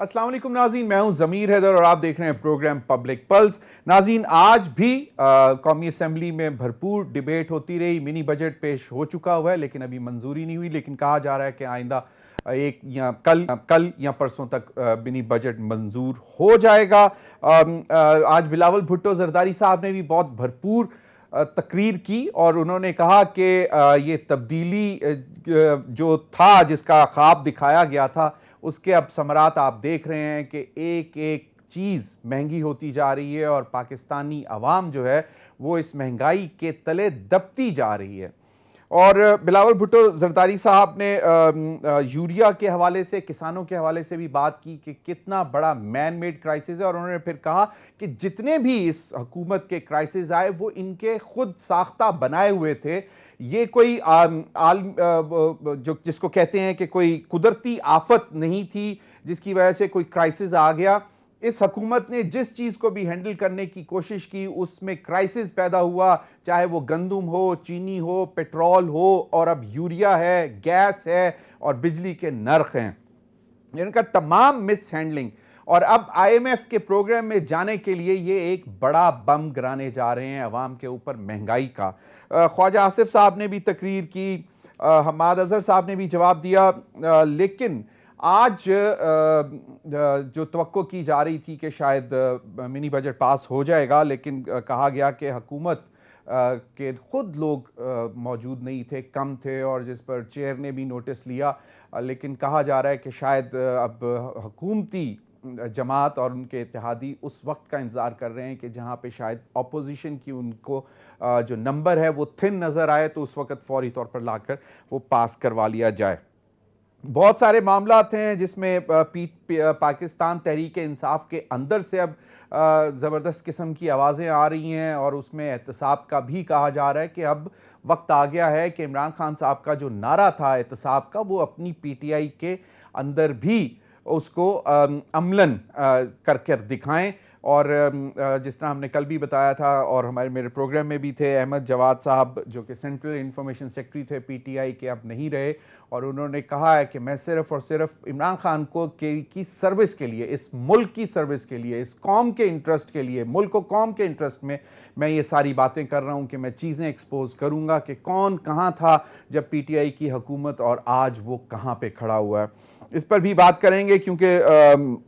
अस्सलाम वालेकुम नाज़रीन, मैं हूं ज़मीर हैदर और आप देख रहे हैं प्रोग्राम पब्लिक पल्स। नाज़रीन, आज भी कौमी असम्बली में भरपूर डिबेट होती रही। मिनी बजट पेश हो चुका हुआ है लेकिन अभी मंजूरी नहीं हुई, लेकिन कहा जा रहा है कि आइंदा एक या कल या परसों तक मिनी बजट मंजूर हो जाएगा। आज बिलावल भुट्टो जरदारी साहब ने भी बहुत भरपूर तकरीर की और उन्होंने कहा कि ये तब्दीली जो था, जिसका ख्वाब दिखाया गया था, उसके अब समरात आप देख रहे हैं कि एक एक चीज़ महंगी होती जा रही है और पाकिस्तानी अवाम जो है वो इस महंगाई के तले दबती जा रही है। और बिलावल भुट्टो जरदारी साहब ने यूरिया के हवाले से, किसानों के हवाले से भी बात की कि कितना बड़ा मैन मेड क्राइसिस है, और उन्होंने फिर कहा कि जितने भी इस हुकूमत के क्राइसिस आए वो इनके खुद साख्ता बनाए हुए थे। ये कोई जो जिसको कहते हैं कि कोई कुदरती आफत नहीं थी जिसकी वजह से कोई क्राइसिस आ गया। इस हुकूमत ने जिस चीज़ को भी हैंडल करने की कोशिश की उसमें क्राइसिस पैदा हुआ, चाहे वो गंदम हो, चीनी हो, पेट्रोल हो, और अब यूरिया है, गैस है और बिजली के नर्ख हैं। इनका तमाम मिस हैंडलिंग, और अब IMF के प्रोग्राम में जाने के लिए ये एक बड़ा बम गिराने जा रहे हैं अवाम के ऊपर महंगाई का। ख्वाजा आसिफ साहब ने भी तकरीर की, हमाद अजहर साहब ने भी जवाब दिया, लेकिन आज जो तवक्को की जा रही थी कि शायद मिनी बजट पास हो जाएगा, लेकिन कहा गया कि हुकूमत के खुद लोग मौजूद नहीं थे, कम थे, और जिस पर चेयर ने भी नोटिस लिया। लेकिन कहा जा रहा है कि शायद अब हुकूमती जमात और उनके इत्तेहादी उस वक्त का इंतज़ार कर रहे हैं कि जहाँ पे शायद अपोजिशन की उनको जो नंबर है वो थिन नज़र आए, तो उस वक्त फौरी तौर पर लाकर वो पास करवा लिया जाए। बहुत सारे मामलात हैं जिसमें पाकिस्तान तहरीक इंसाफ के अंदर से अब ज़बरदस्त किस्म की आवाज़ें आ रही हैं, और उसमें एहतसाब का भी कहा जा रहा है कि अब वक्त आ गया है कि इमरान खान साहब का जो नारा था एहतसाब का, वो अपनी PTI के अंदर भी उसको अमलन कर दिखाएं। और जिस तरह हमने कल भी बताया था और मेरे प्रोग्राम में भी थे, अहमद जवाद साहब जो कि सेंट्रल इंफॉर्मेशन सेक्रेटरी थे PTI के, अब नहीं रहे, और उन्होंने कहा है कि मैं सिर्फ़ और सिर्फ इमरान खान को की सर्विस के लिए, इस मुल्क की सर्विस के लिए, इस कौम के इंटरेस्ट के लिए, मुल्क और कौम के इंटरेस्ट में मैं ये सारी बातें कर रहा हूँ कि मैं चीज़ें एक्सपोज करूँगा कि कौन कहाँ था जब PTI की हुकूमत और आज वो कहाँ पर खड़ा हुआ है। इस पर भी बात करेंगे क्योंकि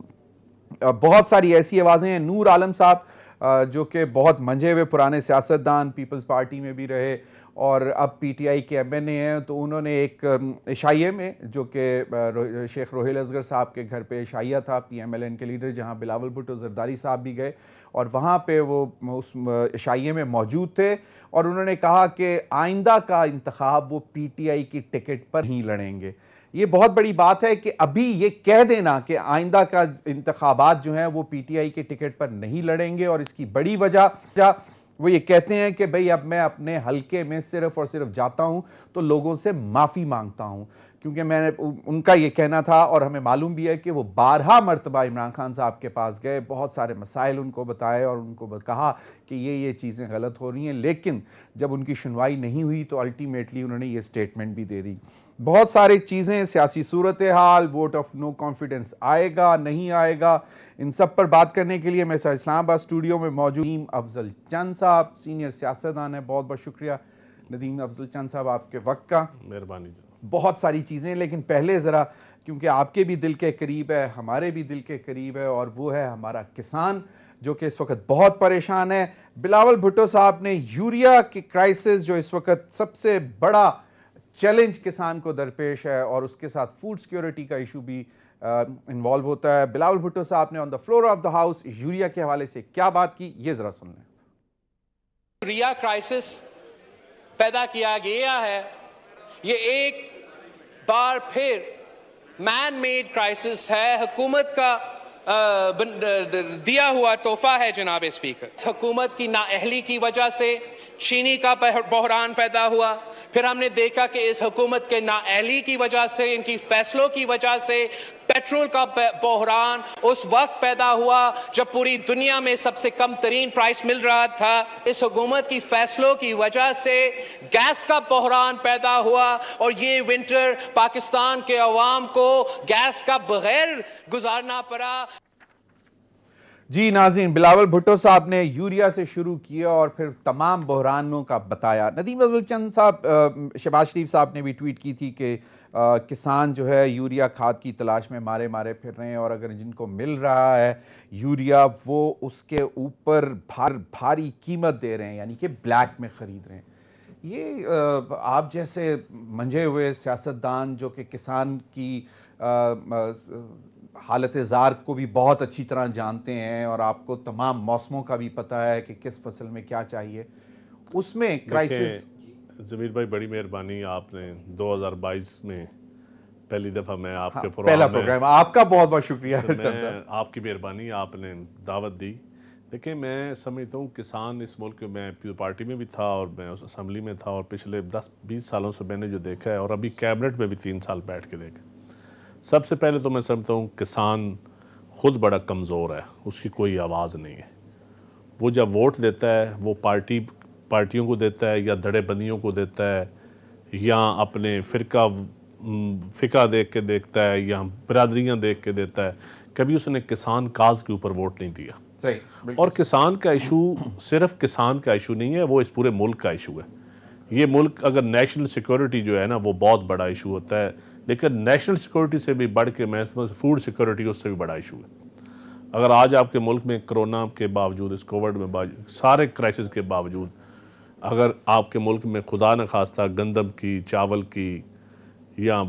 बहुत सारी ऐसी आवाज़ें हैं। नूर आलम साहब जो कि बहुत मंझे हुए पुराने सियासतदान, पीपल्स पार्टी में भी रहे और अब PTI के MNA हैं, तो उन्होंने एक इशाइये में, जो कि शेख रोहिल असगर साहब के घर पे इशाइया था, PMLN के लीडर, जहां बिलावल भुट्टो जरदारी साहब भी गए और वहां पे वो उस इशाइये में मौजूद थे, और उन्होंने कहा कि आइंदा का इंतखाब वो PTI की टिकट पर ही लड़ेंगे। ये बहुत बड़ी बात है कि अभी ये कह देना कि आइंदा का इंतखाबात जो हैं वो PTI के टिकट पर नहीं लड़ेंगे, और इसकी बड़ी वजह वो ये कहते हैं कि भाई अब मैं अपने हलके में सिर्फ और सिर्फ जाता हूं तो लोगों से माफ़ी मांगता हूं, क्योंकि मैंने उनका ये कहना था, और हमें मालूम भी है कि वो 12 मरतबा इमरान खान साहब के पास गए, बहुत सारे मसाइल उनको बताए और उनको कहा कि ये चीज़ें गलत हो रही हैं, लेकिन जब उनकी सुनवाई नहीं हुई तो अल्टीमेटली उन्होंने ये स्टेटमेंट भी दे दी। बहुत सारी चीज़ें, सियासी सूरत हाल, वोट ऑफ नो कॉन्फिडेंस आएगा नहीं आएगा, इन सब पर बात करने के लिए मेरे साथ इस्लामाबाद स्टूडियो में मौजूद नदीम अफजल चंद साहब, सीनियर सियासतदान है। बहुत बहुत शुक्रिया नदीम अफजल चंद साहब आपके वक्त का। मेहरबानी। बहुत सारी चीज़ें, लेकिन पहले ज़रा, क्योंकि आपके भी दिल के करीब है, हमारे भी दिल के करीब है, और वो है हमारा किसान जो कि इस वक्त बहुत परेशान है। बिलावल भुट्टो साहब ने यूरिया की क्राइसिस, जो इस वक्त सबसे बड़ा चैलेंज किसान को दरपेश है, और उसके साथ फूड सिक्योरिटी का इशू भी इन्वॉल्व होता है। बिलावल भुट्टो साहब ने on the floor of the house urea के हवाले से क्या बात की, ये जरा सुन लें। यूरिया क्राइसिस पैदा किया गया है, ये एक बार फिर मैन मेड क्राइसिस है, हुकूमत का दिया हुआ तोहफा है जनाब स्पीकर। हुकूमत की नाअहली की वजह से चीनी का बहरान पैदा हुआ, फिर हमने देखा कि इस हुकूमत के नाअहली की वजह से, इनकी फैसलों की वजह से पेट्रोल का बहरान उस वक्त पैदा हुआ जब पूरी दुनिया में सबसे कम तरीन प्राइस मिल रहा था। इस हुकूमत की फैसलों की वजह से गैस का बहरान पैदा हुआ और ये विंटर पाकिस्तान के अवाम को गैस का बगैर गुजारना पड़ा। जी नाज़रीन, बिलावल भुट्टो साहब ने यूरिया से शुरू किया और फिर तमाम बहरानों का बताया। नदीम अव्वल चंद साहब, शहबाज शरीफ साहब ने भी ट्वीट की थी कि किसान जो है यूरिया खाद की तलाश में मारे मारे फिर रहे हैं और अगर जिनको मिल रहा है यूरिया वो उसके ऊपर भारी कीमत दे रहे हैं, यानी कि ब्लैक में ख़रीद रहे हैं। ये आप जैसे मंझे हुए सियासतदान जो कि किसान की हालत ज़ार को भी बहुत अच्छी तरह जानते हैं और आपको तमाम मौसमों का भी पता है कि किस फसल में क्या चाहिए, उसमें क्राइसिस। ज़मीर भाई, बड़ी मेहरबानी, आपने 2022 में पहली दफ़ा मैं आपके पहला प्रोग्राम, आपका बहुत बहुत शुक्रिया। आपकी मेहरबानी, आपने दावत दी। देखिए, मैं समझता हूँ किसान इस मुल्क में, मैं पार्टी में भी था और मैं उस असम्बली में था और पिछले 10-20 सालों से मैंने जो देखा है और अभी कैबिनेट में भी 3 साल बैठ के देखा, सबसे पहले तो मैं समझता हूँ किसान खुद बड़ा कमज़ोर है, उसकी कोई आवाज़ नहीं है। वो जब वोट देता है वो पार्टियों को देता है या धड़ेबंदियों को देता है या अपने फ़िका देख के देखता है या बरादरियाँ देख के देता है। कभी उसने किसान काज के ऊपर वोट नहीं दिया। सही। और किसान का इशू सिर्फ किसान का इशू नहीं है, वो इस पूरे मुल्क का इशू है। ये मुल्क, अगर नेशनल सिक्योरिटी जो है ना, वो बहुत बड़ा इशू होता है, लेकिन नेशनल सिक्योरिटी से भी बढ़ के मैं समझ फूड सिक्योरिटी उससे भी बड़ा इशू है। अगर आज आपके मुल्क में कोरोना के बावजूद, इस कोविड में सारे क्राइसिस के बावजूद अगर आपके मुल्क में खुदा न खास्ता गंदम की, चावल की या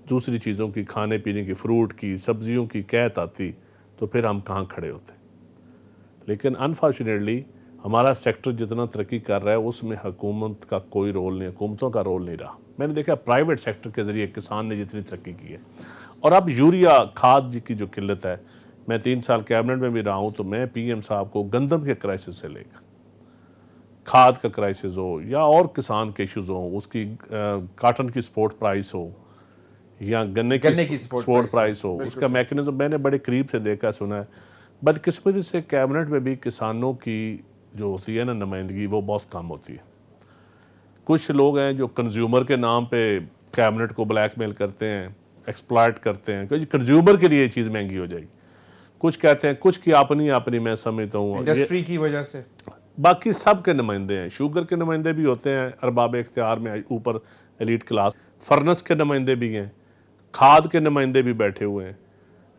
दूसरी चीज़ों की, खाने पीने की, फ्रूट की, सब्जियों की कहत आती तो फिर हम कहाँ खड़े होते। लेकिन अनफॉर्चुनेटली हमारा सेक्टर जितना तरक्की कर रहा है उसमें हुकूमत का कोई रोल नहीं, हुकूमतों का रोल नहीं रहा। मैंने देखा प्राइवेट सेक्टर के ज़रिए किसान ने जितनी तरक्की की है। और अब यूरिया खाद की जो किल्लत है, मैं 3 साल कैबिनेट में भी रहा हूँ, तो मैं PM साहब को गंदम के क्राइसिस से लेकर खाद का क्राइसिस हो या और किसान के इशूज़ हो, उसकी काटन की स्पोर्ट प्राइस हो या गन्ने की स्पोर्ट प्राइस हो, उसका मैकेनिज्म मैंने बड़े करीब से देखा, सुना है। बदकिस्मती से कैबिनेट में भी किसानों की जो होती है ना नुमाइंदगी, वो बहुत कम होती है। कुछ लोग हैं जो कंज्यूमर के नाम पे कैबिनेट को ब्लैकमेल करते हैं, एक्सप्लॉइट करते हैं, क्योंकि कंज्यूमर के लिए ये चीज़ महंगी हो जाएगी। कुछ कहते हैं, कुछ की अपनी मैं समझता हूँ इंडस्ट्री की वजह से। बाकी सब के नुमाइंदे हैं, शुगर के नुमाइंदे भी होते हैं अरबाब इख्तियार में, ऊपर एलीट क्लास, फर्नेस के नुमाइंदे भी हैं, खाद के नुमाइंदे भी बैठे हुए हैं,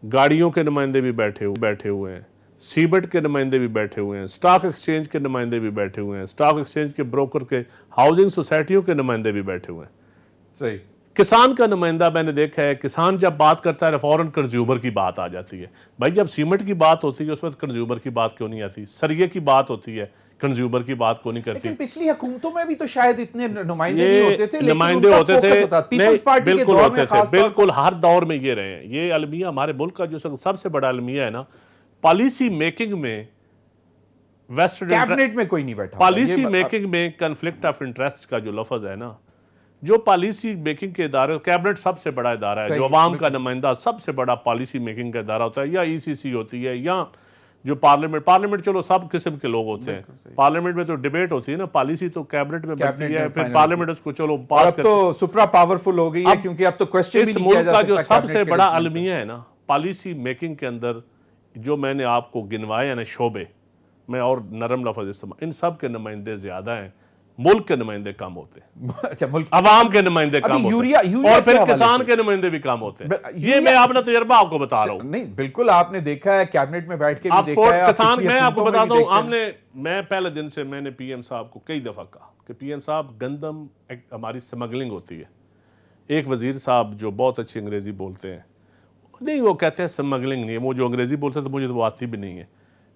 गाड़ियों के नुमाइंदे भी बैठे हुए हैं, सीबेट के नुमाइंदे भी बैठे हुए हैं, स्टॉक एक्सचेंज के नुमाइंदे भी बैठे हुए हैं, स्टॉक एक्सचेंज के ब्रोकर के, हाउसिंग सोसाइटियों के नुमाइंदे भी बैठे हुए हैं। सही। किसान का नुमाइंदा मैंने देखा है, किसान जब बात करता है फौरन कंज्यूमर की बात आ जाती है। भाई, जब सीमेंट की बात होती है उस वक्त कंज्यूमर की बात क्यों नहीं आती? सरिये की बात होती है, कंज्यूमर की बात क्यों नहीं करती? लेकिन पिछली हुकूमतों में भी तो शायद इतने नुमाइंदे नहीं होते थे, नुमाइंदे होते थे, पीपल्स पार्टी के दौर में खास तौर बिल्कुल हर दौर में ये रहे हैं। ये अलमिया हमारे मुल्क का जो सबसे बड़ा अलमिया है ना, पॉलिसी मेकिंग में वेस्टेड कैबिनेट में कोई नहीं बैठा। पॉलिसी मेकिंग में कन्फ्लिक्ट ऑफ इंटरेस्ट का जो लफ्ज है ना, जो पॉलिसी मेकिंग के इदारे, कैबिनेट सबसे बड़ा इदारा है, जो अवाम का नुमाइंदा सबसे बड़ा पॉलिसी मेकिंग का इदारा होता है, या ECC होती है या जो पार्लियामेंट चलो सब किस्म के लोग होते हैं। पार्लियामेंट में तो डिबेट होती है ना, पॉलिसी तो कैबिनेट में बनती है, फिर पार्लियामेंट उसको चलो पास करती है। अब तो सुप्रा पावरफुल हो गई है, क्योंकि अब तो क्वेश्चन भी नहीं किया जा सकता। इस मुल्क का जो सबसे बड़ा अलमिया है ना पॉलिसी मेकिंग के अंदर, जो मैंने आपको गिनवाए ना शोबे, मैं और नरम लफ्ज इस्तेमाल, इन सब के नुमाइंदे ज्यादा हैं, मुल्क के नुमाइंदे कम होते हैं। अच्छा, मुल्क अवाम के नुमाइंदे कम होते हैं और फिर किसान के नुमाइंदे भी कम होते हैं। ये मैं अपना तजर्बा आपको बता रहा हूँ। नहीं, बिल्कुल आपने देखा है, कैबिनेट में बैठ के भी देखा है। किसान, मैं आपको बताता हूँ, मैं पहले दिन से मैंने PM साहब को कई दफा कहा कि PM साहब, गंदम हमारी स्मगलिंग होती है। एक वजीर साहब जो बहुत अच्छी अंग्रेजी बोलते हैं, नहीं वो कहते हैं स्मगलिंग नहीं है, वो जो अंग्रेजी बोलते हैं तो मुझे तो वो आती भी नहीं है,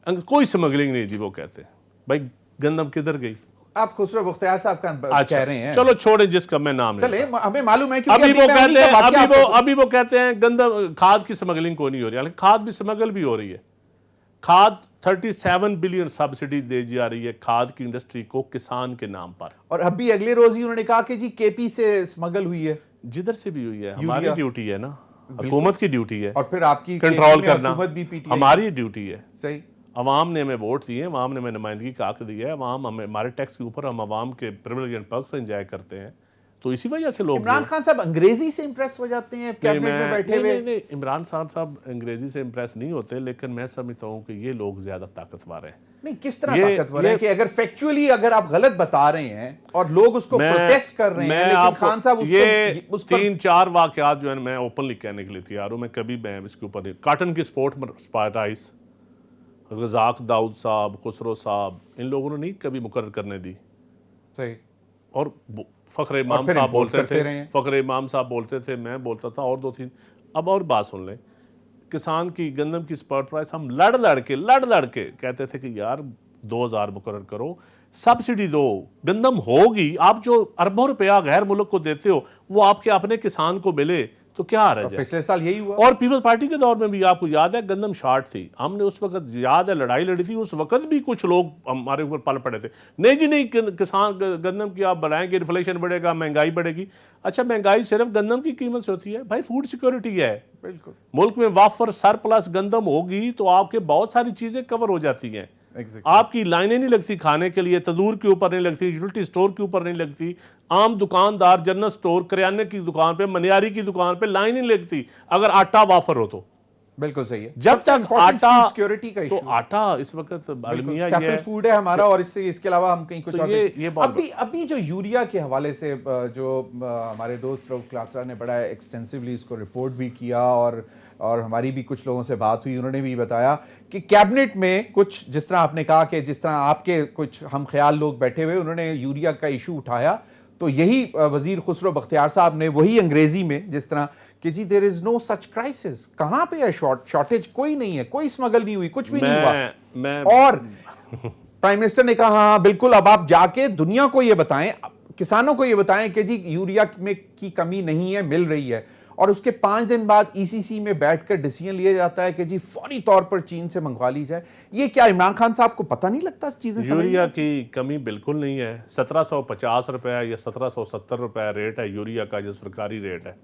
कोई स्मगलिंग नहीं जी, वो कहते हैं। भाई, गंदम किधर गई? आप खुसरो मुख्तियार साहब का कह रहे हैं। चलो छोड़े, जिसका मैं नाम चले, हमें मालूम है, अभी वो कहते हैं गंदम खाद की स्मगलिंग को नहीं हो रही है, खाद भी स्मगल भी हो रही है। खाद 37 बिलियन सब्सिडी दी जा रही है खाद की इंडस्ट्री को किसान के नाम पर। और अभी अगले रोज ही उन्होंने कहा कि जी KP से स्मगल हुई है, जिधर से भी हुई है, हमारी ड्यूटी है ना, हुकूमत की ड्यूटी है और फिर आपकी कंट्रोल करना, हुकूमत भी पीटीआई हमारी ड्यूटी है। सही, अवाम ने हमें वोट दिए, अवाम ने हमें नुमाइंदगी का हक दिया है, अवाम हमें हमारे टैक्स के ऊपर हम अवाम के प्रिविलेज एंड पर्क्स एंजॉय करते हैं, तो इसी वजह से लोग इमरान खान साहब अंग्रेजी से इंप्रेस हो जाते हैं कैबिनेट में बैठे हुए? नहीं, इमरान खान साहब अंग्रेजी से इंप्रेस नहीं होते, लेकिन मैं समझता हूँ कि ये लोग ज्यादा ताकतवर हैं। नहीं, किस तरह ताकतवर है कि अगर फैक्चुअली अगर आप गलत बता रहे हैं और लोग उसको प्रोटेस्ट कर रहे हैं, लेकिन खान साहब ये 3-4 वाकयात जो है मैं ओपनली कहने के लिए तैयार हूं, मैं कभी मैं इसके ऊपर नहीं। काटन की स्पाइराइस, रज़ाक दाऊद साहब, खुसरो साहब, इन लोगों ने नहीं कभी मुकर्रर करने दी। सही। और फखर इमाम साहब बोलते थे, फखर इमाम साहब बोलते थे, मैं बोलता था, और 2-3। अब और बात सुन लें, किसान की गंदम की स्पॉट प्राइस हम लड़ लड़ के कहते थे कि यार 2000 मुकर्रर करो, सब्सिडी दो, गंदम होगी। आप जो अरबों रुपया गैर मुल्क को देते हो वो आपके अपने किसान को मिले तो क्या हर्ज है? पिछले साल यही हुआ। और पीपल्स पार्टी के दौर में भी आपको याद है गंदम शार्ट थी, हमने उस वक्त याद है लड़ाई लड़ी थी, उस वक्त भी कुछ लोग हमारे ऊपर पल पड़े थे, नहीं जी नहीं किसान गंदम की आप बढ़ाएंगे, इन्फ्लेशन बढ़ेगा, महंगाई बढ़ेगी। अच्छा, महंगाई सिर्फ गंदम की कीमत से होती है भाई? फूड सिक्योरिटी है, बिल्कुल। मुल्क में वाफर सरप्लस गंदम होगी तो आपके बहुत सारी चीजें कवर हो जाती हैं। आपकी लाइनें नहीं लगती खाने के लिए, तंदूर के ऊपर नहीं लगती, यूटिलिटी स्टोर के ऊपर नहीं लगती, आम दुकानदार जनरल स्टोर करियाने की दुकान पे, मनियारी की दुकान पे लाइन नहीं लगती अगर आटा वाफर हो तो। बिल्कुल सही है। जब तक आटा सिक्योरिटी का तो आटा इस वक्त अलमिया ये फूड है हमारा, और इसके अलावा हम कहीं कुछ तो और अभी जो यूरिया के हवाले से जो हमारे दोस्त रऊफ क्लासरा ने बड़ा एक्सटेंसिवली इसको रिपोर्ट भी किया, और हमारी भी कुछ लोगों से बात हुई, उन्होंने भी बताया कि कैबिनेट में कुछ, जिस तरह आपने कहा कि जिस तरह आपके कुछ हम ख्याल लोग बैठे हुए, उन्होंने यूरिया का इशू उठाया, तो यही वजीर खुसरो बख्तियार साहब ने वही अंग्रेजी में जिस तरह कि जी there is no such crisis, कहां पे है शॉर्टेज? कोई नहीं है, कोई स्मगल नहीं हुई, कुछ भी नहीं हुआ। और प्राइम मिनिस्टर ने कहा हाँ बिल्कुल, अब आप जाके दुनिया को ये बताएं, किसानों को ये बताएं कि जी यूरिया में की कमी नहीं है, मिल रही है। और उसके 5 दिन बाद ईसीसी में बैठकर डिसीजन लिया जाता है कि जी फौरी तौर पर चीन से मंगवा ली जाए। ये क्या इमरान खान साहब को पता नहीं लगता चीजें? यूरिया की कमी बिल्कुल नहीं है। 1750 रुपया या 1770 रुपया रेट है यूरिया का, जो सरकारी रेट है।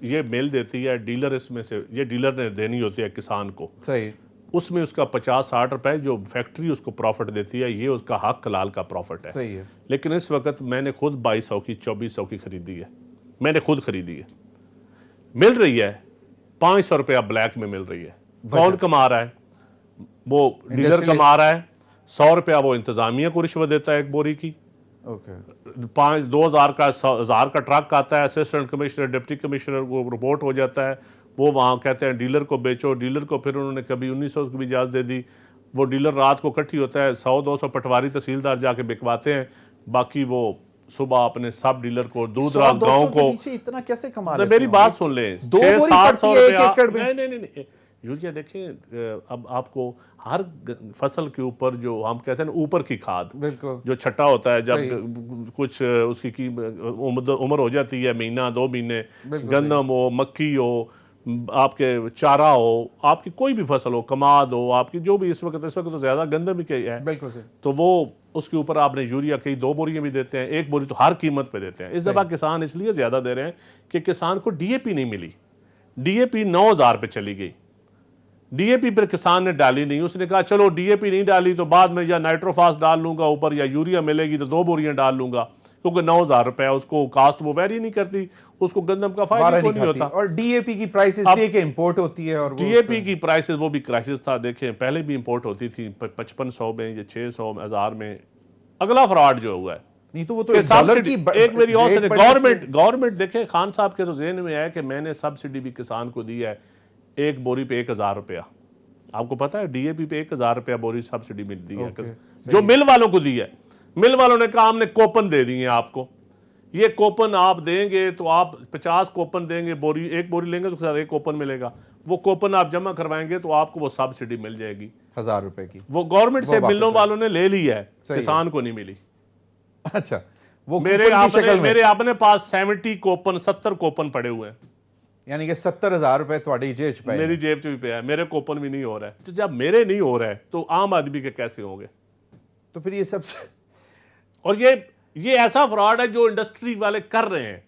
ये मिल देती है, डीलर इसमें से, ये डीलर ने देनी होती है किसान को, सही, उसमें उसका 50-60 रुपए जो फैक्ट्री उसको प्रॉफिट देती है, ये उसका हक कलाल का प्रॉफिट है। सही है। लेकिन इस वक्त मैंने खुद 2200 की 2400 की खरीदी है, मैंने खुद खरीदी है, मिल रही है 500 रुपया ब्लैक में मिल रही है। कौन कमा रहा है? वो डीलर कमा रहा है। 100 रुपया वो इंतजामिया को रिश्वत देता है एक बोरी की। 2000 का 1000 का ट्रक आता है, असिस्टेंट कमिश्नर डिप्टी कमिश्नर को रिपोर्ट हो जाता है, वो वहाँ कहते हैं डीलर को बेचो, डीलर को फिर उन्होंने कभी 1900 की भी इजाज़त दे दी, वो डीलर रात को इकट्ठी होता है, 100-200 पटवारी तहसीलदार जाके बिकवाते हैं, बाकी वो सुबह अपने सब डीलर को दूर दराज गाँव को। इतना कैसे कमा लेते हैं? मेरी बात सुन लें, 600-700 रुपया नहीं। यूरिया देखें, अब आपको हर फसल के ऊपर जो हम कहते हैं ना ऊपर की खाद, जो छट्टा होता है, जब कुछ उसकी उम्र हो जाती है, महीना 2 महीने, गंदम हो, मक्की हो, आपके चारा हो, आपकी कोई भी फसल हो, कमाद हो, आपकी जो भी इस वक्त तो ज्यादा गंदम ही है, तो वो उसके ऊपर आपने यूरिया कई 2 बोरियां भी देते हैं, 1 बोरी तो हर कीमत पे देते हैं। इस दफा किसान इसलिए ज्यादा दे रहे हैं कि किसान को डीएपी नहीं मिली, डीएपी 9000 पे चली गई, डीएपी पर किसान ने डाली नहीं, उसने कहा चलो डीएपी नहीं डाली तो बाद में या नाइट्रोफास डाल लूंगा ऊपर, या यूरिया मिलेगी तो 2 बोरियां डाल लूंगा, क्योंकि 9000 रुपया उसको कास्ट वो वेरी नहीं करती, उसको गंदम का फायदा नहीं होता। और डीएपी की प्राइस इसलिए कि इंपोर्ट होती है, और डीएपी की प्राइसेस वो भी क्राइसिस था, देखें पहले भी इंपोर्ट होती थी 5500 में या 600 1000 में। अगला फ्रॉड जो हुआ है, नहीं तो वो तो डॉलर की एक मेरी और से गवर्नमेंट देखे, खान साहब के तो जेहन में है कि मैंने सब्सिडी भी किसान को दी है, 1 बोरी पे 1000 रुपया। आपको पता है डीएपी पे 1000 रुपया बोरी सब्सिडी मिल दी है, जो मिल वालों को दी है। मिल वालों ने कहा हमने कूपन दे दिए आपको, ये कूपन आप देंगे तो आप 50 कूपन देंगे, बोरी 1 बोरी लेंगे तो साथ 1 कूपन मिलेगा, वो कूपन आप जमा करवाएंगे तो आपको वो सब्सिडी मिल जाएगी 1000 रुपए की। वो गवर्नमेंट से मिलने वालों ने ले ली है, किसान को नहीं मिली। अच्छा, वो मेरे अपने पास 70 कूपन 70 कूपन पड़े हुए हैं, यानी कि 70,000 रुपए तुम्हारी जेब च पे, मेरी जेब च भी पे है, मेरे कूपन भी नहीं हो रहा है। तो जब मेरे नहीं हो रहा है तो आम आदमी के कैसे होंगे? तो फिर ये सबसे और ये ऐसा फ्रॉड है जो इंडस्ट्री वाले कर रहे हैं।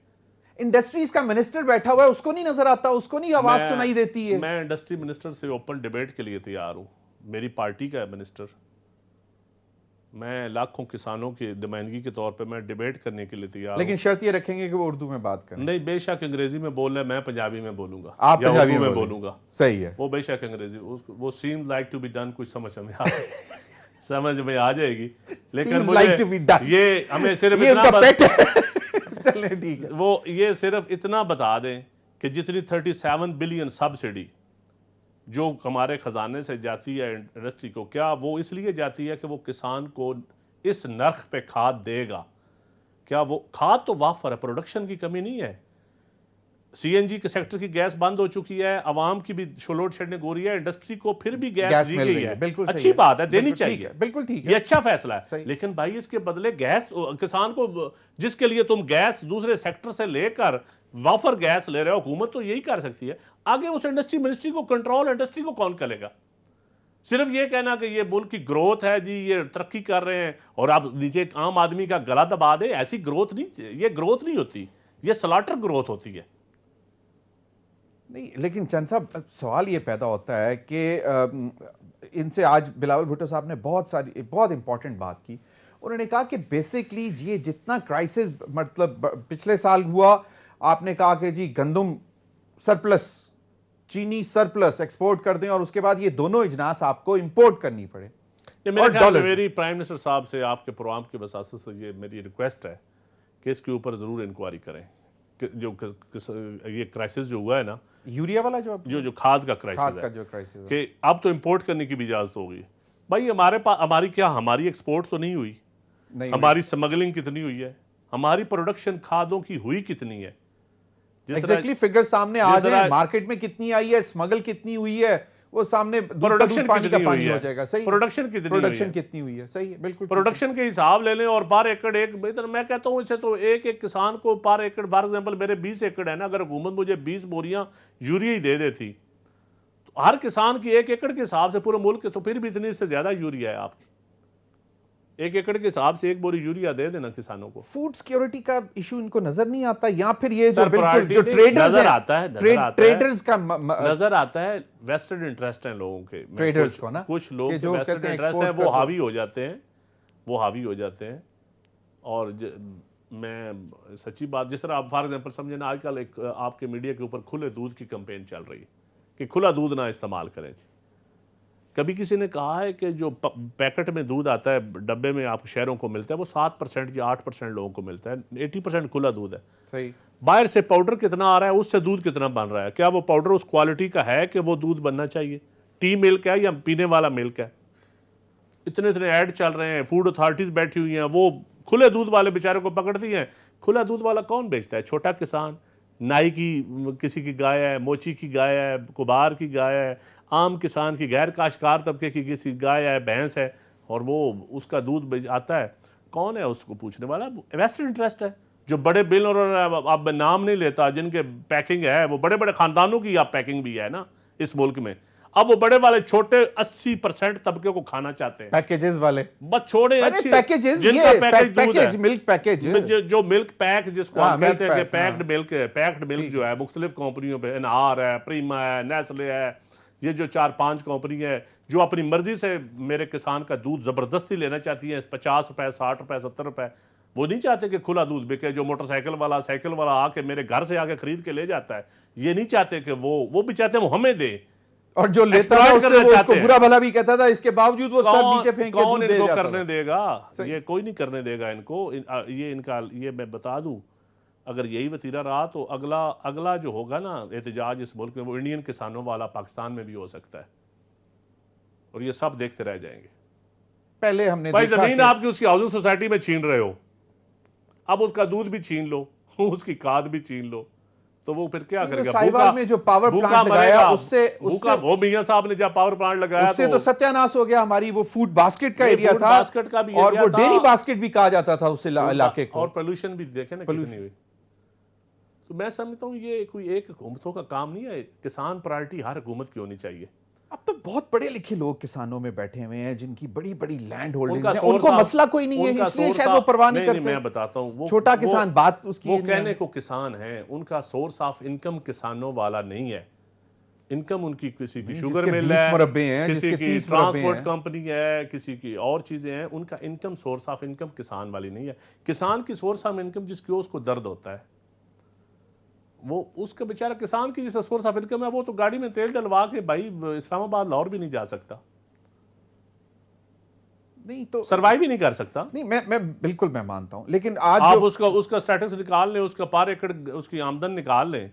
इंडस्ट्रीज का मिनिस्टर बैठा हुआ है, उसको नहीं नजर आता, उसको नहीं आवाज सुनाई देती है। मैं इंडस्ट्री मिनिस्टर से ओपन डिबेट के लिए तैयार हूं, मेरी पार्टी का है मिनिस्टर, मैं लाखों किसानों की नुमाइंदगी के तौर पे मैं डिबेट करने के लिए तैयार हूं। लेकिन शर्त ये रखेंगे कि वो उर्दू में बात करें। नहीं, बेशक अंग्रेजी में बोल रहे हैं, मैं पंजाबी में बोलूंगा, आप या पंजाबी उर्दू में बोलेंगे। बोलूंगा। सही है। वो बेशक अंग्रेजी, वो seem like to be done, कुछ समझ में आ समझ में आ जाएगी, लेकिन Seems like to be done। ये हमें सिर्फ ये इतना उनका पेट है। चलिए ठीक है। वो ये सिर्फ इतना बता दें कि जितनी 37 बिलियन सब्सिडी जो हमारे खजाने से जाती है इंडस्ट्री को, क्या वो इसलिए जाती है कि वो किसान को इस नर्ख पे खाद देगा? क्या वो खाद तो वाफर है, प्रोडक्शन की कमी नहीं है। सीएनजी के सेक्टर की गैस बंद हो चुकी है, अवाम की भी लोड शेडिंग हो रही है, इंडस्ट्री को फिर भी गैस दी मिल गई रही है। बिल्कुल अच्छी बात है, देनी बिल्कुल ठीक चाहिए, है, बिल्कुल ठीक है। ये अच्छा फैसला है। सही। लेकिन भाई इसके बदले गैस किसान को, जिसके लिए तुम गैस दूसरे सेक्टर से लेकर वाफर गैस ले रहे हो, हुकूमत तो यही कर सकती है। आगे उस इंडस्ट्री मिनिस्ट्री को कंट्रोल इंडस्ट्री को कौन करेगा? सिर्फ ये कहना कि ये मुल्क की ग्रोथ है जी, ये तरक्की कर रहे हैं, और आप नीचे आम आदमी का गला दबा दे, ऐसी ग्रोथ नहीं, ये ग्रोथ नहीं होती, ये स्लाटर ग्रोथ होती है। नहीं, लेकिन चंद साहब सवाल ये पैदा होता है कि इनसे आज बिलावल भुट्टो साहब ने बहुत इंपॉर्टेंट बात की। उन्होंने कहा कि बेसिकली ये जितना क्राइसिस मतलब पिछले साल हुआ, आपने कहा कि जी गंदम सरप्लस, चीनी सरप्लस एक्सपोर्ट कर दें, और उसके बाद ये दोनों इजनास आपको इंपोर्ट करनी पड़े। मेरी प्राइम मिनिस्टर साहब से, आपके प्रोग्राम की वसासत से ये मेरी रिक्वेस्ट है कि इसके ऊपर जरूर इंक्वायरी करें कि जो ये क्राइसिस जो हुआ है ना, यूरिया वाला जो खाद का क्राइसिस है कि अब तो इंपोर्ट करने की भी इजाजत होगी। भाई हमारी एक्सपोर्ट तो नहीं हुई, हमारी स्मगलिंग कितनी हुई है, हमारी प्रोडक्शन खादों की हुई कितनी है? एग्जैक्टली फिगर सामने आ जाए, मार्केट में कितनी आई है, स्मगल कितनी हुई है, वो सामने प्रोडक्शन पानी का पानी हो जाएगा। सही, प्रोडक्शन कितनी हुई है, सही है, बिल्कुल प्रोडक्शन के हिसाब ले लें, और पर एकड़ मैं कहता हूं इसे तो एक किसान को पर एकड़, फॉर एग्जांपल मेरे 20 एकड़ है ना, अगर हुकूमत मुझे 20 बोरियां यूरिया ही दे देती तो हर किसान की 1 एकड़ के हिसाब से पूरे मुल्क के, तो फिर भी इतनी से ज्यादा यूरिया है आपकी। 1 एकड़ के हिसाब से 1 बोरी यूरिया दे देना किसानों को। फूड सिक्योरिटी का इशू इनको नजर नहीं आता, या फिर ये जो बिल्कुल जो ट्रेडर्स नजर आता है, ट्रेडर्स का नजर आता है, वेस्टेड इंटरेस्ट है लोगों के, ट्रेडर्स को ना, कुछ लोग जो वेस्टेड इंटरेस्ट है, वो हावी हो जाते हैं। और मैं सच्ची बात, जिस तरह आप फॉर एग्जांपल समझे ना, आजकल एक आपके मीडिया के ऊपर खुले दूध की कैंपेन चल रही है कि खुला दूध ना इस्तेमाल करें। कभी किसी ने कहा है कि जो पैकेट में दूध आता है, डब्बे में आपको शहरों को मिलता है, वो 7% या 8% लोगों को मिलता है, 80% खुला दूध है। सही। बाहर से पाउडर कितना आ रहा है, उससे दूध कितना बन रहा है, क्या वो पाउडर उस क्वालिटी का है कि वो दूध बनना चाहिए? टी मिल्क है या पीने वाला मिल्क है? इतने ऐड चल रहे हैं, फूड अथॉरिटीज बैठी हुई हैं, वो खुले दूध वाले बेचारे को पकड़ती हैं। खुला दूध वाला कौन बेचता है? छोटा किसान, नाई की किसी की गाय है, मोची की गाय है, कुबार की गाय है, आम किसान की, गैर काश्तकार तबके की किसी गाय है, भैंस है, और वो उसका दूध आता है। कौन है उसको पूछने वाला? वेस्टेड इंटरेस्ट है, जो बड़े बिल, और अब नाम नहीं लेता, जिनके पैकिंग है, वो बड़े बड़े खानदानों की आप पैकिंग भी है ना इस मुल्क में। अब वो बड़े वाले छोटे 80% तबके को खाना चाहते हैं, पैकेजेस वाले, बस छोड़े अच्छे पैकेजेस, जिनका पैकेज मिल्क पैकेज, जो मिल्क पैक जिसको हम कहते हैं कि पैक्ड मिल्क जो है, मुख्तलिफ कंपनियों पे, एनआर है, प्रीमा है, नेस्ले है, ये जो 4-5 कंपनी है जो अपनी मर्जी से मेरे किसान का दूध जबरदस्ती लेना चाहती है, 50 रुपए, 60 रुपए, 70 रुपए। वो नहीं चाहते कि खुला दूध बिके, जो मोटरसाइकिल वाला, साइकिल वाला आके मेरे घर से आके खरीद के ले जाता है, ये नहीं चाहते कि वो भी चाहते हैं वो हमें दे, और जो लेता है उससे वो उसको बुरा भला भी कहता था, इसके बावजूद वो सब नीचे फेंक के दूध दे जाता था। करने देगा? ये कोई नहीं करने देगा इनको। ये मैं बता दूं, अगर यही वतीरा रहा तो अगला जो होगा ना एहतजाज इस मुल्क में, वो इंडियन किसानों वाला पाकिस्तान में भी हो सकता है, और ये सब देखते रह जाएंगे। पहले हमने भाई जमीन आपकी उसकी हाउसिंग सोसाइटी में छीन रहे हो, अब उसका दूध भी छीन लो, उसकी खाद भी छीन लो, तो वो फिर क्या करेगा? साहिवाल में जो पावर प्लांट लगाया, उससे वो मियां साहब ने जब पावर प्लांट लगाया उससे तो सत्यानाश हो गया। हमारी वो फूड बास्केट का एरिया था, और वो डेयरी बास्केट भी कहा जाता था उस इलाके को, और पोल्यूशन भी देखे ना कितनी हुई। तो मैं समझता हूँ ये कोई एक हुकूमतों का काम नहीं है, किसान प्रायोरिटी हर हुकूमत की होनी चाहिए। अब तो बहुत पढ़े लिखे लोग किसानों में बैठे हुए हैं जिनकी बड़ी बड़ी लैंड होल्डिंग्स उनका हैं, उनको मसला कोई नहीं है, इसलिए शायद वो परवाह नहीं करते। मैं बताता हूँ, छोटा किसान बात उसकी, वो कहने को किसान है, उनका सोर्स ऑफ इनकम किसानों वाला नहीं है। इनकम उनकी किसी की शुगर मिल है, किसी की ट्रांसपोर्ट कंपनी है, किसी की और चीजें हैं। उनका इनकम, सोर्स ऑफ इनकम किसान वाली नहीं है। किसान की सोर्स ऑफ इनकम जिसकी उसको दर्द होता है, वो उसका बेचारा किसान की जिसका सोर्स ऑफ इनकम है, वो तो गाड़ी में तेल डलवा के भाई इस्लामाबाद लाहौर भी नहीं जा सकता, नहीं तो सरवाइव ही नहीं कर सकता। नहीं, मैं बिल्कुल मैं मानता हूं, लेकिन आज आप उसका स्टेटस निकाल लें, उसका पर एकड़ उसकी आमदन निकाल लें,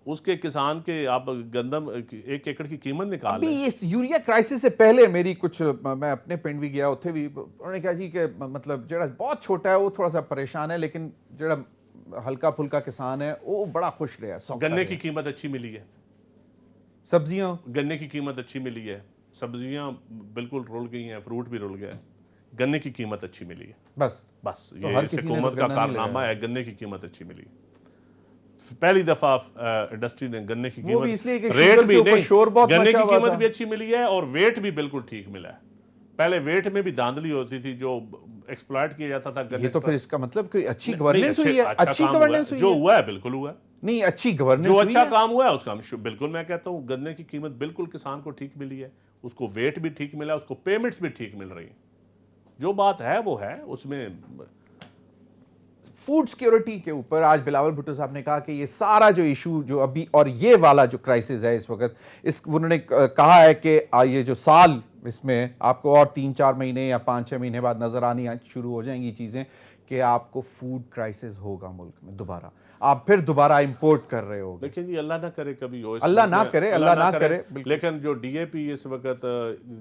उसके किसान के आप गंदम 1 एकड़ की कीमत निकाल लें। इस यूरिया क्राइसिस से पहले मेरी कुछ, मैं अपने पिंड भी गया, उत्थे भी उन्होंने कहा जी कि मतलब जेड़ा बहुत छोटा है वो थोड़ा सा परेशान है, लेकिन जेड़ा हल्का फुल्का किसान है वो बड़ा खुश रहा। गन्ने की कीमत अच्छी मिली है, सब्जियां, गन्ने की कीमत अच्छी मिली है, सब्जियां बिल्कुल रुल गई हैं, फ्रूट भी रुल गया है, गन्ने की कीमत अच्छी मिली है। बस तो ये हुकूमत का कारनामा है, गन्ने की कीमत अच्छी मिली है। पहली दफा इंडस्ट्री ने गन्ने की कीमत, रेट भी नहीं, गन्ने की कीमत भी अच्छी मिली है और वेट भी बिल्कुल ठीक मिला है। पहले वेट में भी धांधली होती थी, जो एक्सप्लॉइट किया जाता था गन्ने। ये तो फिर इसका मतलब कि अच्छी गवर्नेंस हुई है, अच्छी गवर्नेंस हुई है, जो हुआ है बिल्कुल हुआ है। नहीं, अच्छी गवर्नेंस, जो अच्छा काम हुआ है उसका बिल्कुल मैं कहता हूँ गन्ने की कीमत बिल्कुल किसान को ठीक मिली है, उसको वेट भी ठीक मिला, उसको पेमेंट्स भी ठीक मिल रही है। जो बात है वो है। उसमें फूड सिक्योरिटी के ऊपर आज बिलावल भुट्टो साहब ने कहा कि ये सारा जो इशू जो अभी और ये वाला जो क्राइसिस है इस वक्त, इस उन्होंने कहा है कि ये जो साल, इसमें आपको और 3-4 महीने या 5-6 महीने बाद नजर आनी शुरू हो जाएंगी चीजें कि आपको फूड क्राइसिस होगा मुल्क में दोबारा, आप फिर दोबारा इंपोर्ट कर रहे हो। लेकिन जी अल्लाह ना करे कभी हो, अल्लाह ना करे, अल्लाह ना करे। लेकिन जो डीएपी इस वक्त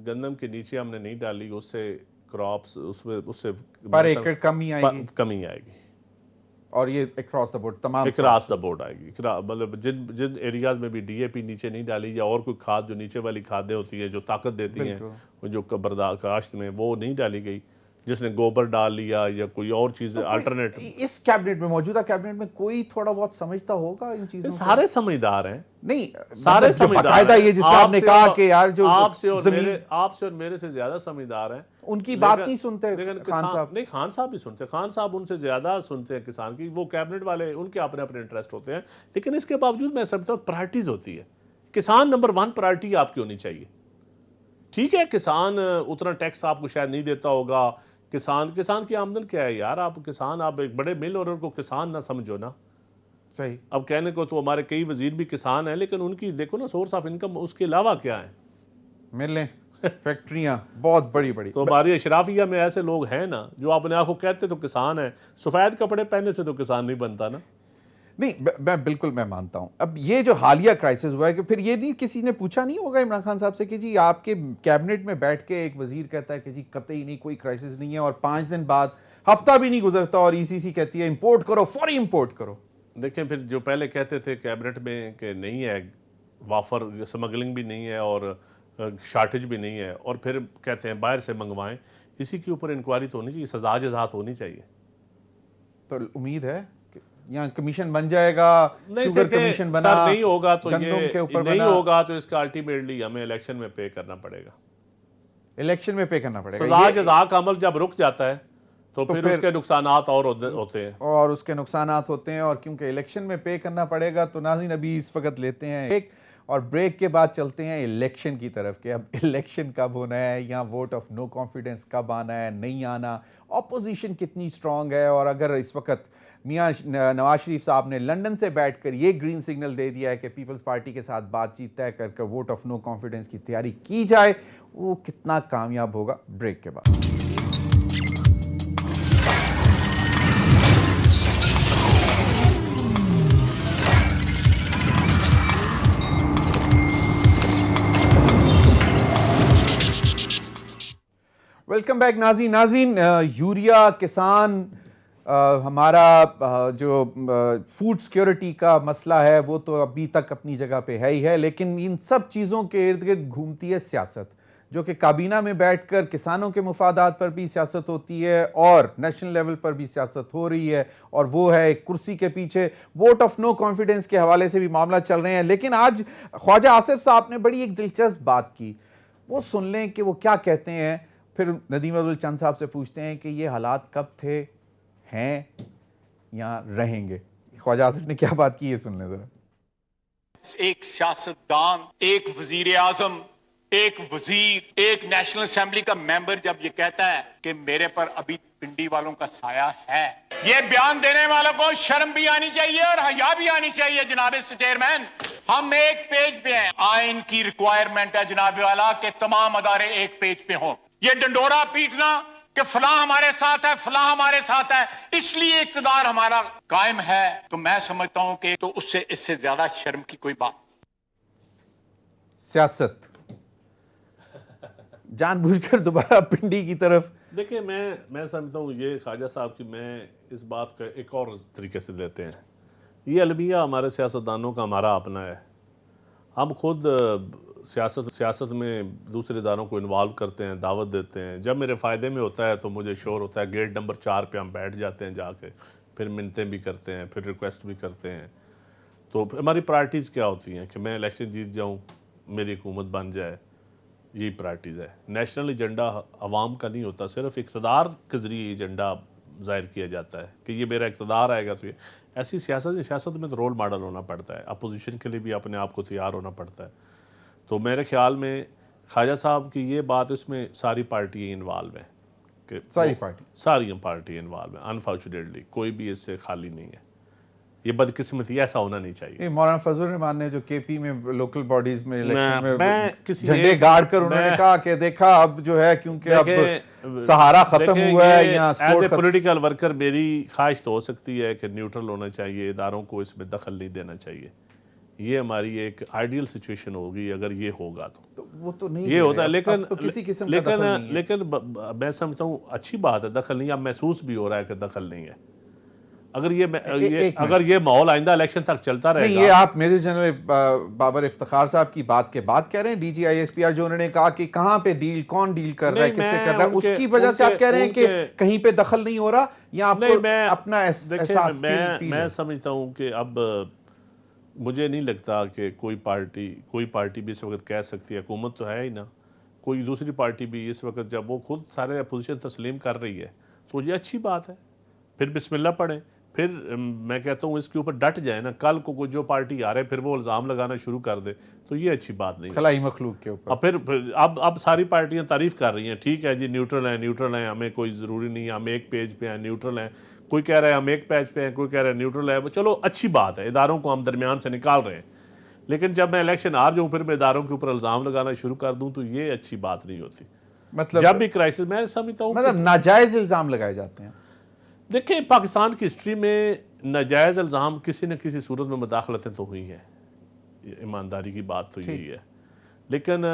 गंदम के नीचे हमने नहीं डाली, उससे क्रॉप्स उससे पर एकड़ कमी आएगी और ये अक्रॉस द बोर्ड, तमाम अक्रॉस द बोर्ड आएगी। मतलब जिन एरियाज में भी डीएपी नीचे नहीं डाली या और कोई खाद जो नीचे वाली खादें होती है जो ताकत देती हैं, जो बर्दाश्त में, वो नहीं डाली गई, जिसने गोबर डाल लिया या कोई और चीज अल्टरनेट। इस कैबिनेट में, मौजूदा कैबिनेट में कोई थोड़ा बहुत समझता होगा इन चीजों? सारे समझदार हैं, नहीं सारे समझदार हैं। ये जिस आपने कहा कि यार जो आपसे और मेरे से ज्यादा समझदार हैं, उनकी बात नहीं सुनते खान साहब। नहीं, खान साहब भी सुनते, खान साहब उनसे ज्यादा सुनते हैं किसान की। वो कैबिनेट वाले, उनके अपने अपने इंटरेस्ट होते हैं, लेकिन इसके बावजूद मैं समझता हूँ प्रायोरिटीज होती है। किसान नंबर 1 प्रायोरिटी आपकी होनी चाहिए। ठीक है, किसान उतना टैक्स आपको शायद नहीं देता होगा, किसान की आमदन क्या है यार? आप किसान, आप एक बड़े मिल ओनर को किसान ना समझो ना। सही। अब कहने को तो हमारे कई वजीर भी किसान हैं, लेकिन उनकी देखो ना सोर्स ऑफ इनकम उसके अलावा क्या है? मिलें, फैक्ट्रियां बहुत बड़ी बड़ी। तो हमारी अशराफिया में ऐसे लोग हैं ना जो अपने आप को कहते तो किसान है, सफेद कपड़े पहनने से तो किसान नहीं बनता ना। नहीं, मैं बिल्कुल मैं मानता हूं। अब ये जो हालिया क्राइसिस हुआ है कि फिर ये नहीं, किसी ने पूछा नहीं होगा इमरान खान साहब से कि जी आपके कैबिनेट में बैठ के एक वजीर कहता है कि जी कतई नहीं, कोई क्राइसिस नहीं है, और 5 दिन बाद, हफ्ता भी नहीं गुजरता और ईसीसी कहती है इंपोर्ट करो, फौरी इंपोर्ट करो। देखें, फिर जो पहले कहते थे कैबिनेट में कि नहीं है, वाफर स्मगलिंग भी नहीं है और शार्टेज भी नहीं है, और फिर कहते हैं बाहर से मंगवाएं, इसी के ऊपर इंक्वायरी तो होनी चाहिए, सजा जजात होनी चाहिए। तो उम्मीद है यहाँ कमीशन बन जाएगा, शुगर कमीशन बना, सर नहीं होगा तो ये नहीं होगा तो इसका अल्टीमेटली हमें इलेक्शन में पे करना पड़ेगा। इलेक्शन में पे करना पड़ेगा। सजा जजा का अमल जब रुक जाता है तो फिर उसके नुकसानात और होते हैं, और उसके नुकसानात होते हैं, और क्योंकि इलेक्शन में पे करना पड़ेगा तो नाज़रीन अभी इस वक्त लेते हैं एक, और ब्रेक के बाद चलते हैं इलेक्शन की तरफ कि अब इलेक्शन कब होना है, या वोट ऑफ नो कॉन्फिडेंस कब आना है, नहीं आना, ऑपोजिशन कितनी स्ट्रांग है। और अगर इस वक्त मियां नवाज शरीफ साहब ने लंदन से बैठकर ये ग्रीन सिग्नल दे दिया है कि पीपल्स पार्टी के साथ बातचीत तय कर वोट ऑफ नो कॉन्फिडेंस की तैयारी की जाए, वो कितना कामयाब होगा? ब्रेक के बाद। वेलकम बैक नाज़रीन। यूरिया, किसान, हमारा जो फूड सिक्योरिटी का मसला है वो तो अभी तक अपनी जगह पे है ही है, लेकिन इन सब चीज़ों के इर्द गिर्द घूमती है सियासत। जो कि काबीना में बैठकर किसानों के मुफादात पर भी सियासत होती है और नेशनल लेवल पर भी सियासत हो रही है, और वो है एक कुर्सी के पीछे वोट ऑफ नो कॉन्फिडेंस के हवाले से भी मामला चल रहे हैं। लेकिन आज ख्वाजा आसिफ साहब ने बड़ी एक दिलचस्प बात की, वो सुन लें कि वो क्या कहते हैं, फिर नदीम अब्दुल चंद साहब से पूछते हैं कि ये हालात कब थे, हैं या रहेंगे। ख्वाजा आसिफ ने क्या बात की है, सुन लें जरा। एक सियासतदान, एक वजीर आजम, एक वजीर, एक नेशनल असेंबली का मेंबर जब ये कहता है कि मेरे पर अभी पिंडी वालों का साया है, ये बयान देने वालों को शर्म भी आनी चाहिए और हया भी आनी चाहिए। जनाब चेयरमैन, हम एक पेज पे हैं, आइन की रिक्वायरमेंट है जनाब वाला कि तमाम अदारे एक पेज पे हों। ये डंडोरा पीटना कि फलां हमारे साथ है, फलां हमारे साथ है, इसलिए इक्तदार हमारा कायम है, तो मैं समझता हूं कि तो उससे इससे ज्यादा शर्म की कोई बात। सियासत जानबूझकर दोबारा पिंडी की तरफ। देखिए, मैं समझता हूँ ये ख्वाजा साहब की मैं इस बात का एक और तरीके से लेते हैं। ये अलमिया हमारे सियासतदानों का हमारा अपना है। हम खुद सियासत में दूसरे इदारों को इन्वॉल्व करते हैं, दावत देते हैं। जब मेरे फ़ायदे में होता है तो मुझे शोर होता है, गेट नंबर 4 पे हम बैठ जाते हैं जाके, फिर मिन्नतें भी करते हैं, फिर रिक्वेस्ट भी करते हैं। तो हमारी प्रायोरिटीज़ क्या होती हैं कि मैं इलेक्शन जीत जाऊँ, मेरी हुकूमत बन जाए, यही प्रायोरिटीज़ है। नेशनल एजेंडा अवाम का नहीं होता, सिर्फ इक़्तिदार के ज़रिए एजेंडा ज़ाहिर किया जाता है कि ये मेरा इक़्तिदार आएगा तो ये। ऐसी सियासत में तो रोल मॉडल होना पड़ता है, अपोजिशन के लिए भी अपने आप को तैयार होना पड़ता है। तो मेरे ख्याल में ख्वाजा साहब की ये बात, इसमें सारी पार्टियाँ इन्वॉल्व हैं कि सारी पार्टी इन्वॉल्व हैं। अनफॉर्चुनेटली कोई भी इससे खाली नहीं है। ये बदकिस्मती, ऐसा होना नहीं चाहिए। मौलाना फजल रहमान ने जो केपी में लोकल बॉडीज में इलेक्शन में झंडे गाड़ कर उन्होंने कहा कि देखा अब जो है, क्योंकि अब सहारा खत्म हुआ है या एज ए पॉलिटिकल वर्कर मेरी ख्वाहिश तो हो सकती है कि न्यूट्रल होना चाहिए, इदारों को इसमें दखल नहीं देना चाहिए। ये हमारी एक आइडियल सिचुएशन होगी अगर ये होगा तो वो तो नहीं ये होता है। लेकिन तो किसी किस्म का दखल नहीं है। लेकिन मैं समझता हूँ अच्छी बात है, दखल नहीं। अब महसूस भी हो रहा है कि दखल नहीं है। अगर ये माहौल आइंदा इलेक्शन तक चलता रहेगा। नहीं, ये आप मेजर जनरल बाबर इफ्तिखार साहब की बात के बाद कह रहे हैं, DGISPR जो उन्होंने कहा कि कहां पे डील, कौन डील कर रहा है, किससे कर रहा है, उसकी वजह से आप कह रहे हैं कि कहीं पे दखल नहीं हो रहा, या आपको अपना एहसास मैं समझता हूं कि अब मुझे नहीं लगता कि कोई पार्टी भी इस वक्त कह सकती है, हुकूमत तो है ही ना, कोई दूसरी पार्टी भी इस वक्त जब वो खुद सारे अपोजिशन तस्लीम कर रही है तो ये अच्छी बात है। फिर बिस्मिल्लाह पढ़ें, फिर मैं कहता हूँ इसके ऊपर डट जाए ना। कल को जो पार्टी आ रहे फिर वो इल्ज़ाम लगाना शुरू कर दे तो ये अच्छी बात नहीं, खलाई मखलूक के ऊपर। और फिर अब सारी पार्टियां तारीफ़ कर रही हैं, ठीक है जी, न्यूट्रल हैं, हमें कोई ज़रूरी नहीं है, हम एक पेज पे हैं, न्यूट्रल हैं। कोई कह रहा है हम एक पेज पे हैं, कोई कह रहा है न्यूट्रल है। चलो अच्छी बात है, इदारों को हम दरमियान से निकाल रहे हैं। लेकिन जब मैं इलेक्शन हार जाऊँ फिर मैं इदारों के ऊपर इल्ज़ाम लगाना शुरू कर दूँ तो ये अच्छी बात नहीं होती। मतलब जब भी क्राइसिस, मैं समझता हूँ मतलब नाजायज़ इल्ज़ाम लगाए जाते हैं। देखिए, पाकिस्तान की हिस्ट्री में नाजायज़ इल्ज़ाम किसी न किसी सूरत में मुदाखलतें तो हुई हैं, ईमानदारी की बात तो यही है। लेकिन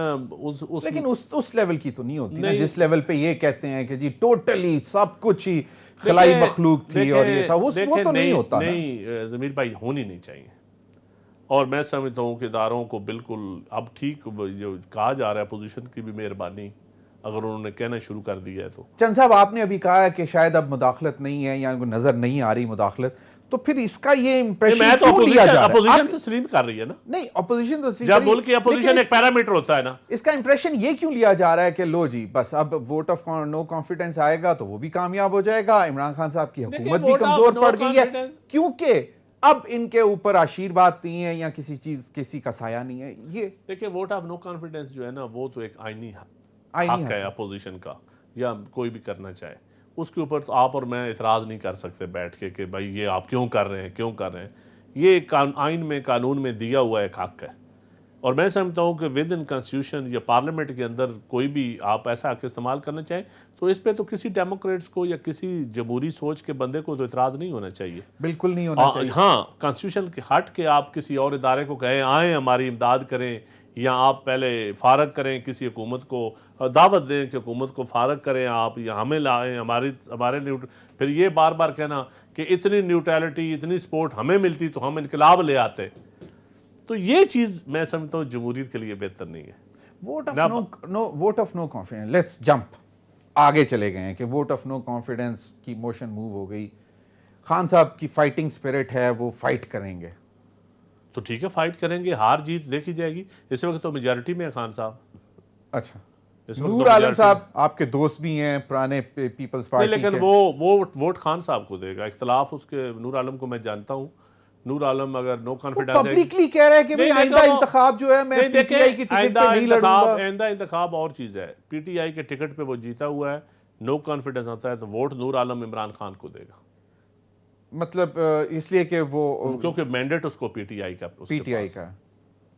उस लेवल की तो नहीं होती ना, जिस लेवल पे ये कहते हैं कि जी टोटली सब कुछ ही खलाई मखलूक थी और ये था, वो तो नहीं होता। नहीं ज़मीर भाई, होनी नहीं चाहिए। और मैं समझता हूँ कि इदारों को बिल्कुल अब ठीक जो कहा जा रहा है, अपोजिशन की भी मेहरबानी अगर उन्होंने कहना शुरू कर दिया है तो। चंद साहब, आपने अभी कहा है कि शायद अब मुदाखलत नहीं है या नजर नहीं आ रही मुदाखलत, तो फिर इसका ये इंप्रेशन क्यों लिया जा रहा है? अपोजिशन तस्लीम कर रही है ना। नहीं, अपोजिशन तस्लीम, जब मुल्क की अपोजिशन एक पैरामीटर होता है ना, इसका इंप्रेशन ये क्यों लिया जा रहा है कि लो जी बस अब वोट ऑफ नो कॉन्फिडेंस आएगा तो वो भी कामयाब हो जाएगा, इमरान खान साहब की हुकूमत भी कमजोर पड़ गई है क्योंकि अब इनके ऊपर आशीर्वाद नहीं है या किसी का साया नहीं है। ये देखिए, वोट ऑफ नो कॉन्फिडेंस जो है ना, वो तो एक आईनी हक है अपोजिशन का, या कोई भी करना चाहे। उसके ऊपर तो आप और मैं इतराज़ नहीं कर सकते बैठ के कि भाई ये आप क्यों कर रहे हैं। ये आइन में, कानून में दिया हुआ एक हक है। और मैं समझता हूँ कि विद इन कॉन्स्टिट्यूशन या पार्लियामेंट के अंदर कोई भी आप ऐसा हक इस्तेमाल करना चाहें तो इस पर तो किसी डेमोक्रेट्स को या किसी जमहूरी सोच के बंदे को तो इतराज़ नहीं होना चाहिए। बिल्कुल नहीं होना चाहिए। हाँ, कॉन्स्टिट्यूशन के हट के आप किसी और इदारे को कहें आए हमारी इमदाद करें, या आप पहले फारग करें किसी हुकूमत को, दावत दें कि हुकूमत को फारग करें आप, या हमें लाएं हमारे फिर ये बार बार कहना कि इतनी न्यूट्रलिटी, इतनी सपोर्ट हमें मिलती तो हम इनकलाब ले आते, तो ये चीज़ मैं समझता हूँ जमहूरियत के लिए बेहतर नहीं है। Vote of no confidence, let's jump, आगे चले गए हैं कि वोट ऑफ नो कॉन्फिडेंस की मोशन मूव हो गई। खान साहब की फाइटिंग स्पिरिट है, वो फाइट करेंगे, तो ठीक है, फाइट करेंगे, हार जीत देखी जाएगी। इस वक्त तो मेजॉरिटी में है खान साहब। अच्छा, इस वक्त नूर तो आलम majority साहब आपके दोस्त भी हैं, पुराने पीपल्स नहीं, पार्टी लेकिन के। वो वोट खान साहब को देगा। इख्तलाफ उसके, नूर आलम को मैं जानता हूँ। नूर आलम अगर नो कॉन्फिडेंस पब्लिकली कह रहा है कि भाई आइंदा इंतखाब जो है मैं पीटीआई की टिकट पे नहीं लड़ूंगा। आइंदा इंतखाब और चीज है, पीटीआई के टिकट पे वो जीता हुआ है, नो कॉन्फिडेंस आता है तो वोट नूर आलम इमरान खान को देगा। मतलब इसलिए कि वो क्योंकि मैंडेट उसको पीटीआई का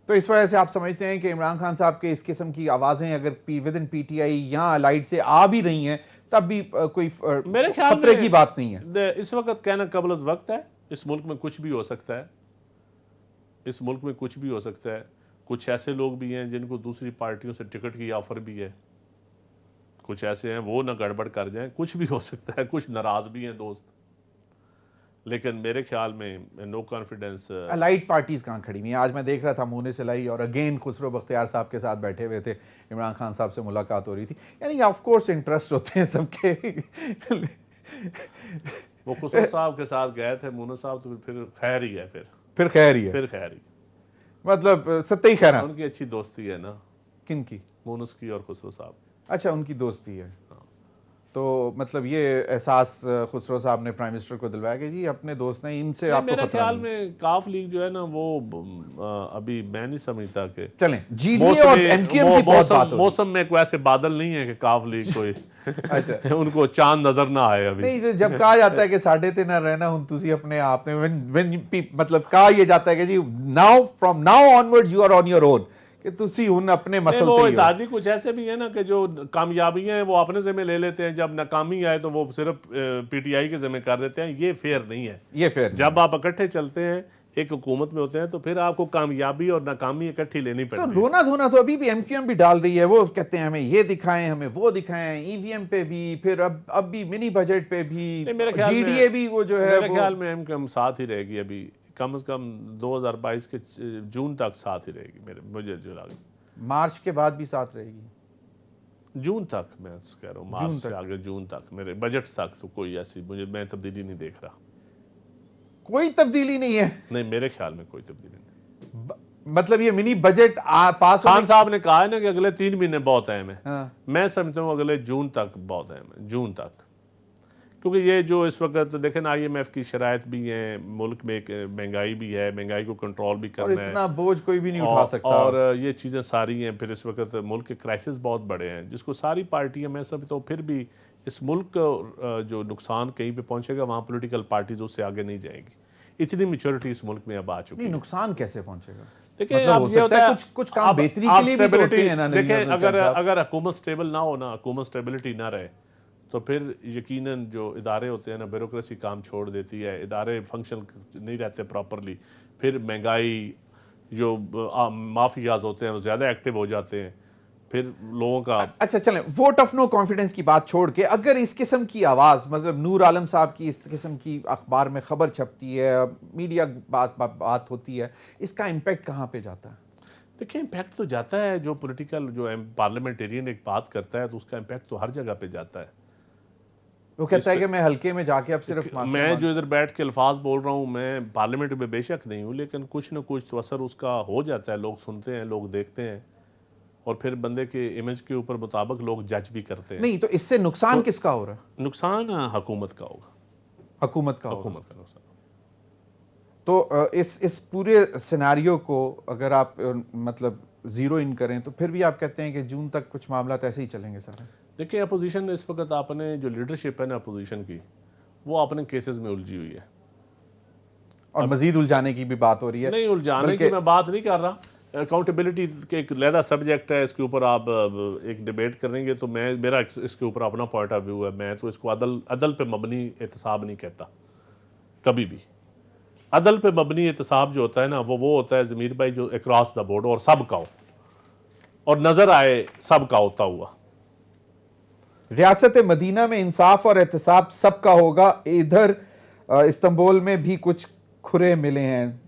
तो इस वजह से आप समझते हैं कि इमरान खान साहब के इस किस्म की आवाजें अगर विद इन पीटीआई या अलाइड से आ भी रही हैं तब भी कोई मेरे ख्याल खतरे में की बात नहीं है। इस वक्त कहना कबल अज़ वक्त है। इस मुल्क में कुछ भी हो सकता है, इस मुल्क में कुछ भी हो सकता है। कुछ ऐसे लोग भी हैं जिनको दूसरी पार्टियों से टिकट की ऑफर भी है, कुछ ऐसे हैं वो ना गड़बड़ कर जाएं, कुछ भी हो सकता है। कुछ नाराज भी हैं दोस्त, लेकिन मेरे ख्याल में नो कॉन्फिडेंस। अलाइड पार्टीज कहाँ खड़ी हुई हैं? आज मैं देख रहा था मोनिस इलाही और अगेन खुसरो बख्तियार साहब के साथ बैठे हुए थे, इमरान खान साहब से मुलाकात हो रही थी। यानी ऑफ कोर्स इंटरेस्ट होते हैं सबके। वो खुसरो साहब के साथ गए थे, मोनो साहब तो फिर खैर ही है, फिर खैर ही है, फिर खैर ही, मतलब सत्ते ही खैर। उनकी अच्छी दोस्ती है ना, किन की? मोनस की और खुसरो साहब। अच्छा, उनकी दोस्ती है। तो मतलब ये एहसास खुसरो साहब ने प्राइम मिनिस्टर को दिलवाया कि जी अपने दोस्त हैं, इनसे आपको मेरे खतरा ख्याल नहीं। में काफ लीग जो है ना वो अभी मैं नहीं समझता कि चलें जीडीए और एमक्यूएम की बहुत बात होगी। मौसम में कोई ऐसे बादल नहीं है कि काफ लीग कोई अच्छा उनको चांद नजर ना आए अभी। नहीं, जब कहा जाता है कि साढ़े तीन रहना हूं तुसी अपने आप में, मतलब कहा यह जाता है कि जी now from now onwards you are on your own, कि तुसी हुन अपने मसल वो पे ही हो। इत्तेहादी कुछ ऐसे भी है ना कि जो कामयाबियां हैं वो अपने ज़िम्मे ले लेते हैं, जब नाकामी आए तो वो सिर्फ पीटीआई के ज़िम्मे कर देते हैं। ये फेयर नहीं है। ये फेयर जब आप इकट्ठे चलते हैं, एक हुकूमत में होते हैं, तो फिर आपको कामयाबी और नाकामी इकट्ठी लेनी तो पड़ती है। रोना धोना तो अभी भी एमक्यूएम भी डाल रही है। वो कहते हैं हमें ये दिखाएं, हमें वो दिखाएं, ईवीएम पे भी, फिर अब भी मिनी बजट पे भी, जीडीए भी वो जो है मेरे ख्याल में एमक्यूएम साथ ही रहेगी। अभी कम से कम 2022 के जून तक साथ ही रहेगी। मुझे जो लगा मार्च के बाद भी साथ रहेगी, जून तक मैं कह रहा हूँ, मार्च से आगे जून तक, मेरे बजट तक तो कोई ऐसी मैं तब्दीली नहीं देख रहा। कोई तब्दीली नहीं है? नहीं, मेरे ख्याल में कोई तब्दीली नहीं। मतलब ये मिनी बजट पास खान साहब ने कहा है ना कि अगले 3 महीने बहुत अहम है। हाँ। मैं समझता हूँ अगले जून तक बहुत अहम है, जून तक, क्योंकि ये जो इस वक्त देखें ना IMF की शराइत भी है, मुल्क में एक महंगाई भी है, महंगाई को कंट्रोल भी करना है, इतना बोझ कोई भी नहीं उठा सकता, और ये चीज़ें सारी हैं। फिर इस वक्त मुल्क के क्राइसिस बहुत बड़े हैं, जिसको सारी पार्टियां, मैं समझता हूँ फिर भी इस मुल्क का जो नुकसान कहीं पे पहुंचेगा वहाँ पॉलिटिकल पार्टीज उससे आगे नहीं जाएंगी। इतनी मैच्योरिटी इस मुल्क में अब आ चुकी है। नुकसान कैसे पहुंचेगा? देखिए मतलब हो सकता है कुछ काम बेहतरी के लिए भी तो होते हैं ना। देखें, अगर हुकूमत स्टेबल ना हो ना, हुकूमत स्टेबिलिटी ना रहे, तो फिर यकीनन जो इदारे होते हैं ना, ब्यूरोक्रेसी काम छोड़ देती है, इदारे फंक्शन नहीं रहते प्रॉपरली, फिर महंगाई, जो माफियाज होते हैं वो ज़्यादा एक्टिव हो जाते हैं, फिर लोगों का। अच्छा चलें, वोट ऑफ नो कॉन्फिडेंस की बात छोड़ के अगर इस किस्म की आवाज़, मतलब नूर आलम साहब की इस किस्म की अखबार में खबर छपती है, मीडिया बात होती है, इसका इम्पैक्ट कहाँ पे जाता है? देखिए, इम्पैक्ट तो जाता है, जो पॉलिटिकल जो पार्लियामेंटेरियन एक बात करता है तो उसका इम्पैक्ट तो हर जगह पे जाता है। वो कहता है कि मैं हल्के में जाके अब सिर्फ मैं जो इधर बैठ के अल्फाज बोल रहा हूँ, मैं पार्लियामेंट में बेशक नहीं हूँ, लेकिन कुछ ना कुछ तो असर उसका हो जाता है। लोग सुनते हैं, लोग देखते हैं, और फिर बंदे के इमेज के ऊपर मुताबिक लोग जज भी करते हैं। नहीं तो इससे नुकसान किसका हो रहा है? नुकसान हुकूमत का होगा, हुकूमत का नुकसान। तो इस पूरे सिनेरियो को अगर आप मतलब जीरो इन करें तो फिर भी आप कहते हैं कि जून तक कुछ मामला ऐसे ही चलेंगे सारे? देखिए, अपोजिशन इस वक्त आपने जो लीडरशिप है ना अपोजिशन की, वो अपने केसेस में उलझी हुई है, और मजीद उलझाने की भी बात हो रही है। नहीं, उलझाने की मैं बात नहीं कर रहा। अकाउंटेबिलिटी के एक लहदा सब्जेक्ट है, इसके ऊपर आप एक डिबेट करेंगे तो मेरा इसके ऊपर अपना पॉइंट ऑफ व्यू है। मैं तो इसको अदल पे मबनी एहतसाब नहीं कहता कभी भी। अदल पे मबनी एहतसाब जो होता है ना, वो होता है ज़मीर भाई जो अक्रॉस द बोर्ड और सब का हो, और नजर आए सब का होता हुआ। रियासत मदीना में इंसाफ और एहतसाब सबका होगा। इधर इस्तांबुल में भी कुछ खुरे मिले हैं।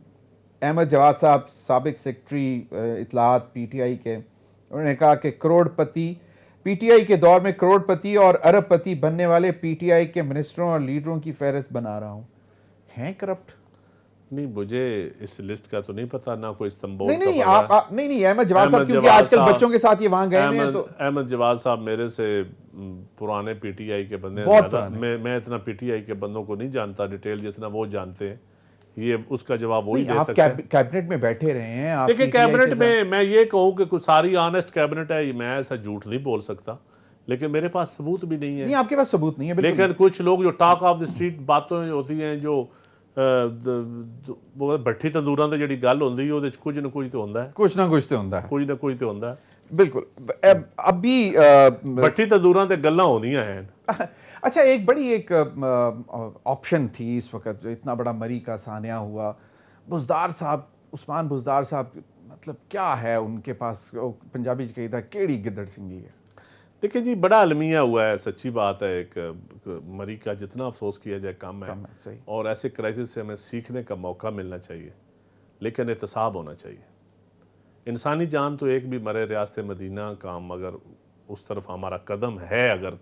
अहमद जवाद साहब, साबिक सेक्रेटरी इत्तलाआत PTI के, उन्होंने कहा कि करोड़पति पीटीआई के दौर में करोड़पति और अरबपति बनने वाले पीटीआई के मिनिस्टरों और लीडरों की फहरिस्त बना रहा हूं। हैं करप्ट? नहीं, मुझे इस लिस्ट का तो नहीं पता, ना कोई इस्तांबुल नहीं नहीं का आप नहीं अहमद जवाद साहब, क्योंकि आजकल बच्चों के साथ ये वहां गए हैं। तो अहमद जवाद साहब मेरे से पुराने पीटीआई के बंदे हैं बहुत ज़्यादा। मैं इतना पीटीआई के बंदों को नहीं जानता डिटेल जितना वो जानते हैं। ये उसका जवाब वही दे सकते हैं। कैबिनेट में बैठे रहे हैं आप। देखिए, कैबिनेट में मैं ये कहूँ कि कुछ सारी ऑनेस्ट कैबिनेट है, मैं ऐसा झूठ नहीं बोल सकता, लेकिन मेरे पास सबूत भी नहीं है। नहीं, आपके पास सबूत नहीं है, लेकिन कुछ लोग जो टॉक ऑफ द स्ट्रीट बातें होती हैं, जो भट्ठी तंदूरां ते जिहड़ी गल होंदी है, ਉਹਦੇ 'ਚ कुछ ना कुछ तो होंदा है, कुछ ना कुछ तो होंदा है, कुछ ना कुछ तो होंदा है। बिल्कुल। अभी भट्ठी तंदूरां ते गल्लां होंदियां हैं। अच्छा, एक बड़ी एक ऑप्शन थी इस वक्त, जो इतना बड़ा मरी का सानिया हुआ, बुज़दार साहब, उस्मान बुज़दार साहब, मतलब क्या है उनके पास? पंजाबी च कही था केड़ी गिद्दड़ सिंगी है। देखिए जी, बड़ा अलमिया हुआ है, सच्ची बात है। एक मरी का जितना अफसोस किया जाए कम है, सही। और ऐसे क्राइसिस से हमें सीखने का मौका मिलना चाहिए, लेकिन एहतसाब होना चाहिए। इंसानी जान तो एक भी मरे, रियासत मदीना काम अगर उस तरफ हमारा कदम है अगर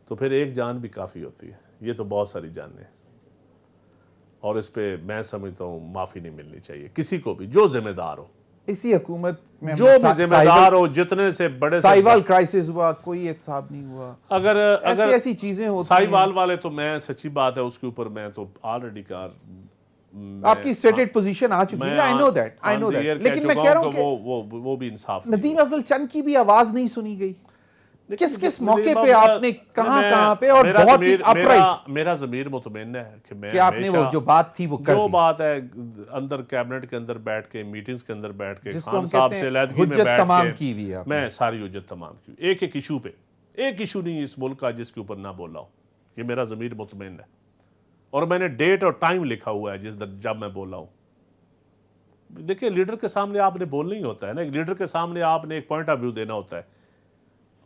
तो फिर एक जान भी काफ़ी होती है। ये तो बहुत सारी जानें हैं, और इस पे मैं समझता हूँ माफ़ी नहीं मिलनी चाहिए किसी को भी, जो जिम्मेदार हो। इसी हुकूमत में जो भी जिम्मेदार हो, जितने से बड़े साहिवाल क्राइसिस हुआ, कोई एहतसाब नहीं हुआ। अगर ऐसी चीजें होती हैं। साहिवाल वाले तो मैं सच्ची बात है उसके ऊपर मैं तो ऑलरेडी आपकी स्टेटेड पोजीशन आ चुकी है, आई नो दैट, लेकिन मैं कह रहा हूं कि वो भी इंसाफ नदीम अफजल चंद की भी आवाज नहीं सुनी गई। किस मौके पे आपने कहां पे, और बहुत ही अपराइट, मेरा ज़मीर मुतमईन है कि आपने वो जो बात थी वो कर दी। जो बात है अंदर कैबिनेट के अंदर बैठ के, मीटिंग्स के अंदर बैठ के, खान साहब से लैदगी में बैठ के मैं सारी हुज्जत तमाम की, एक एक इशू पे। एक इशू नहीं इस मुल्क का जिसके ऊपर ना बोला हूं। ये मेरा ज़मीर मुतमईन है, और मैंने डेट और टाइम लिखा हुआ है जब मैं बोला हूं। देखिए, लीडर के सामने आपने बोलना ही होता है ना, एक लीडर के सामने आपने एक पॉइंट ऑफ व्यू देना होता है,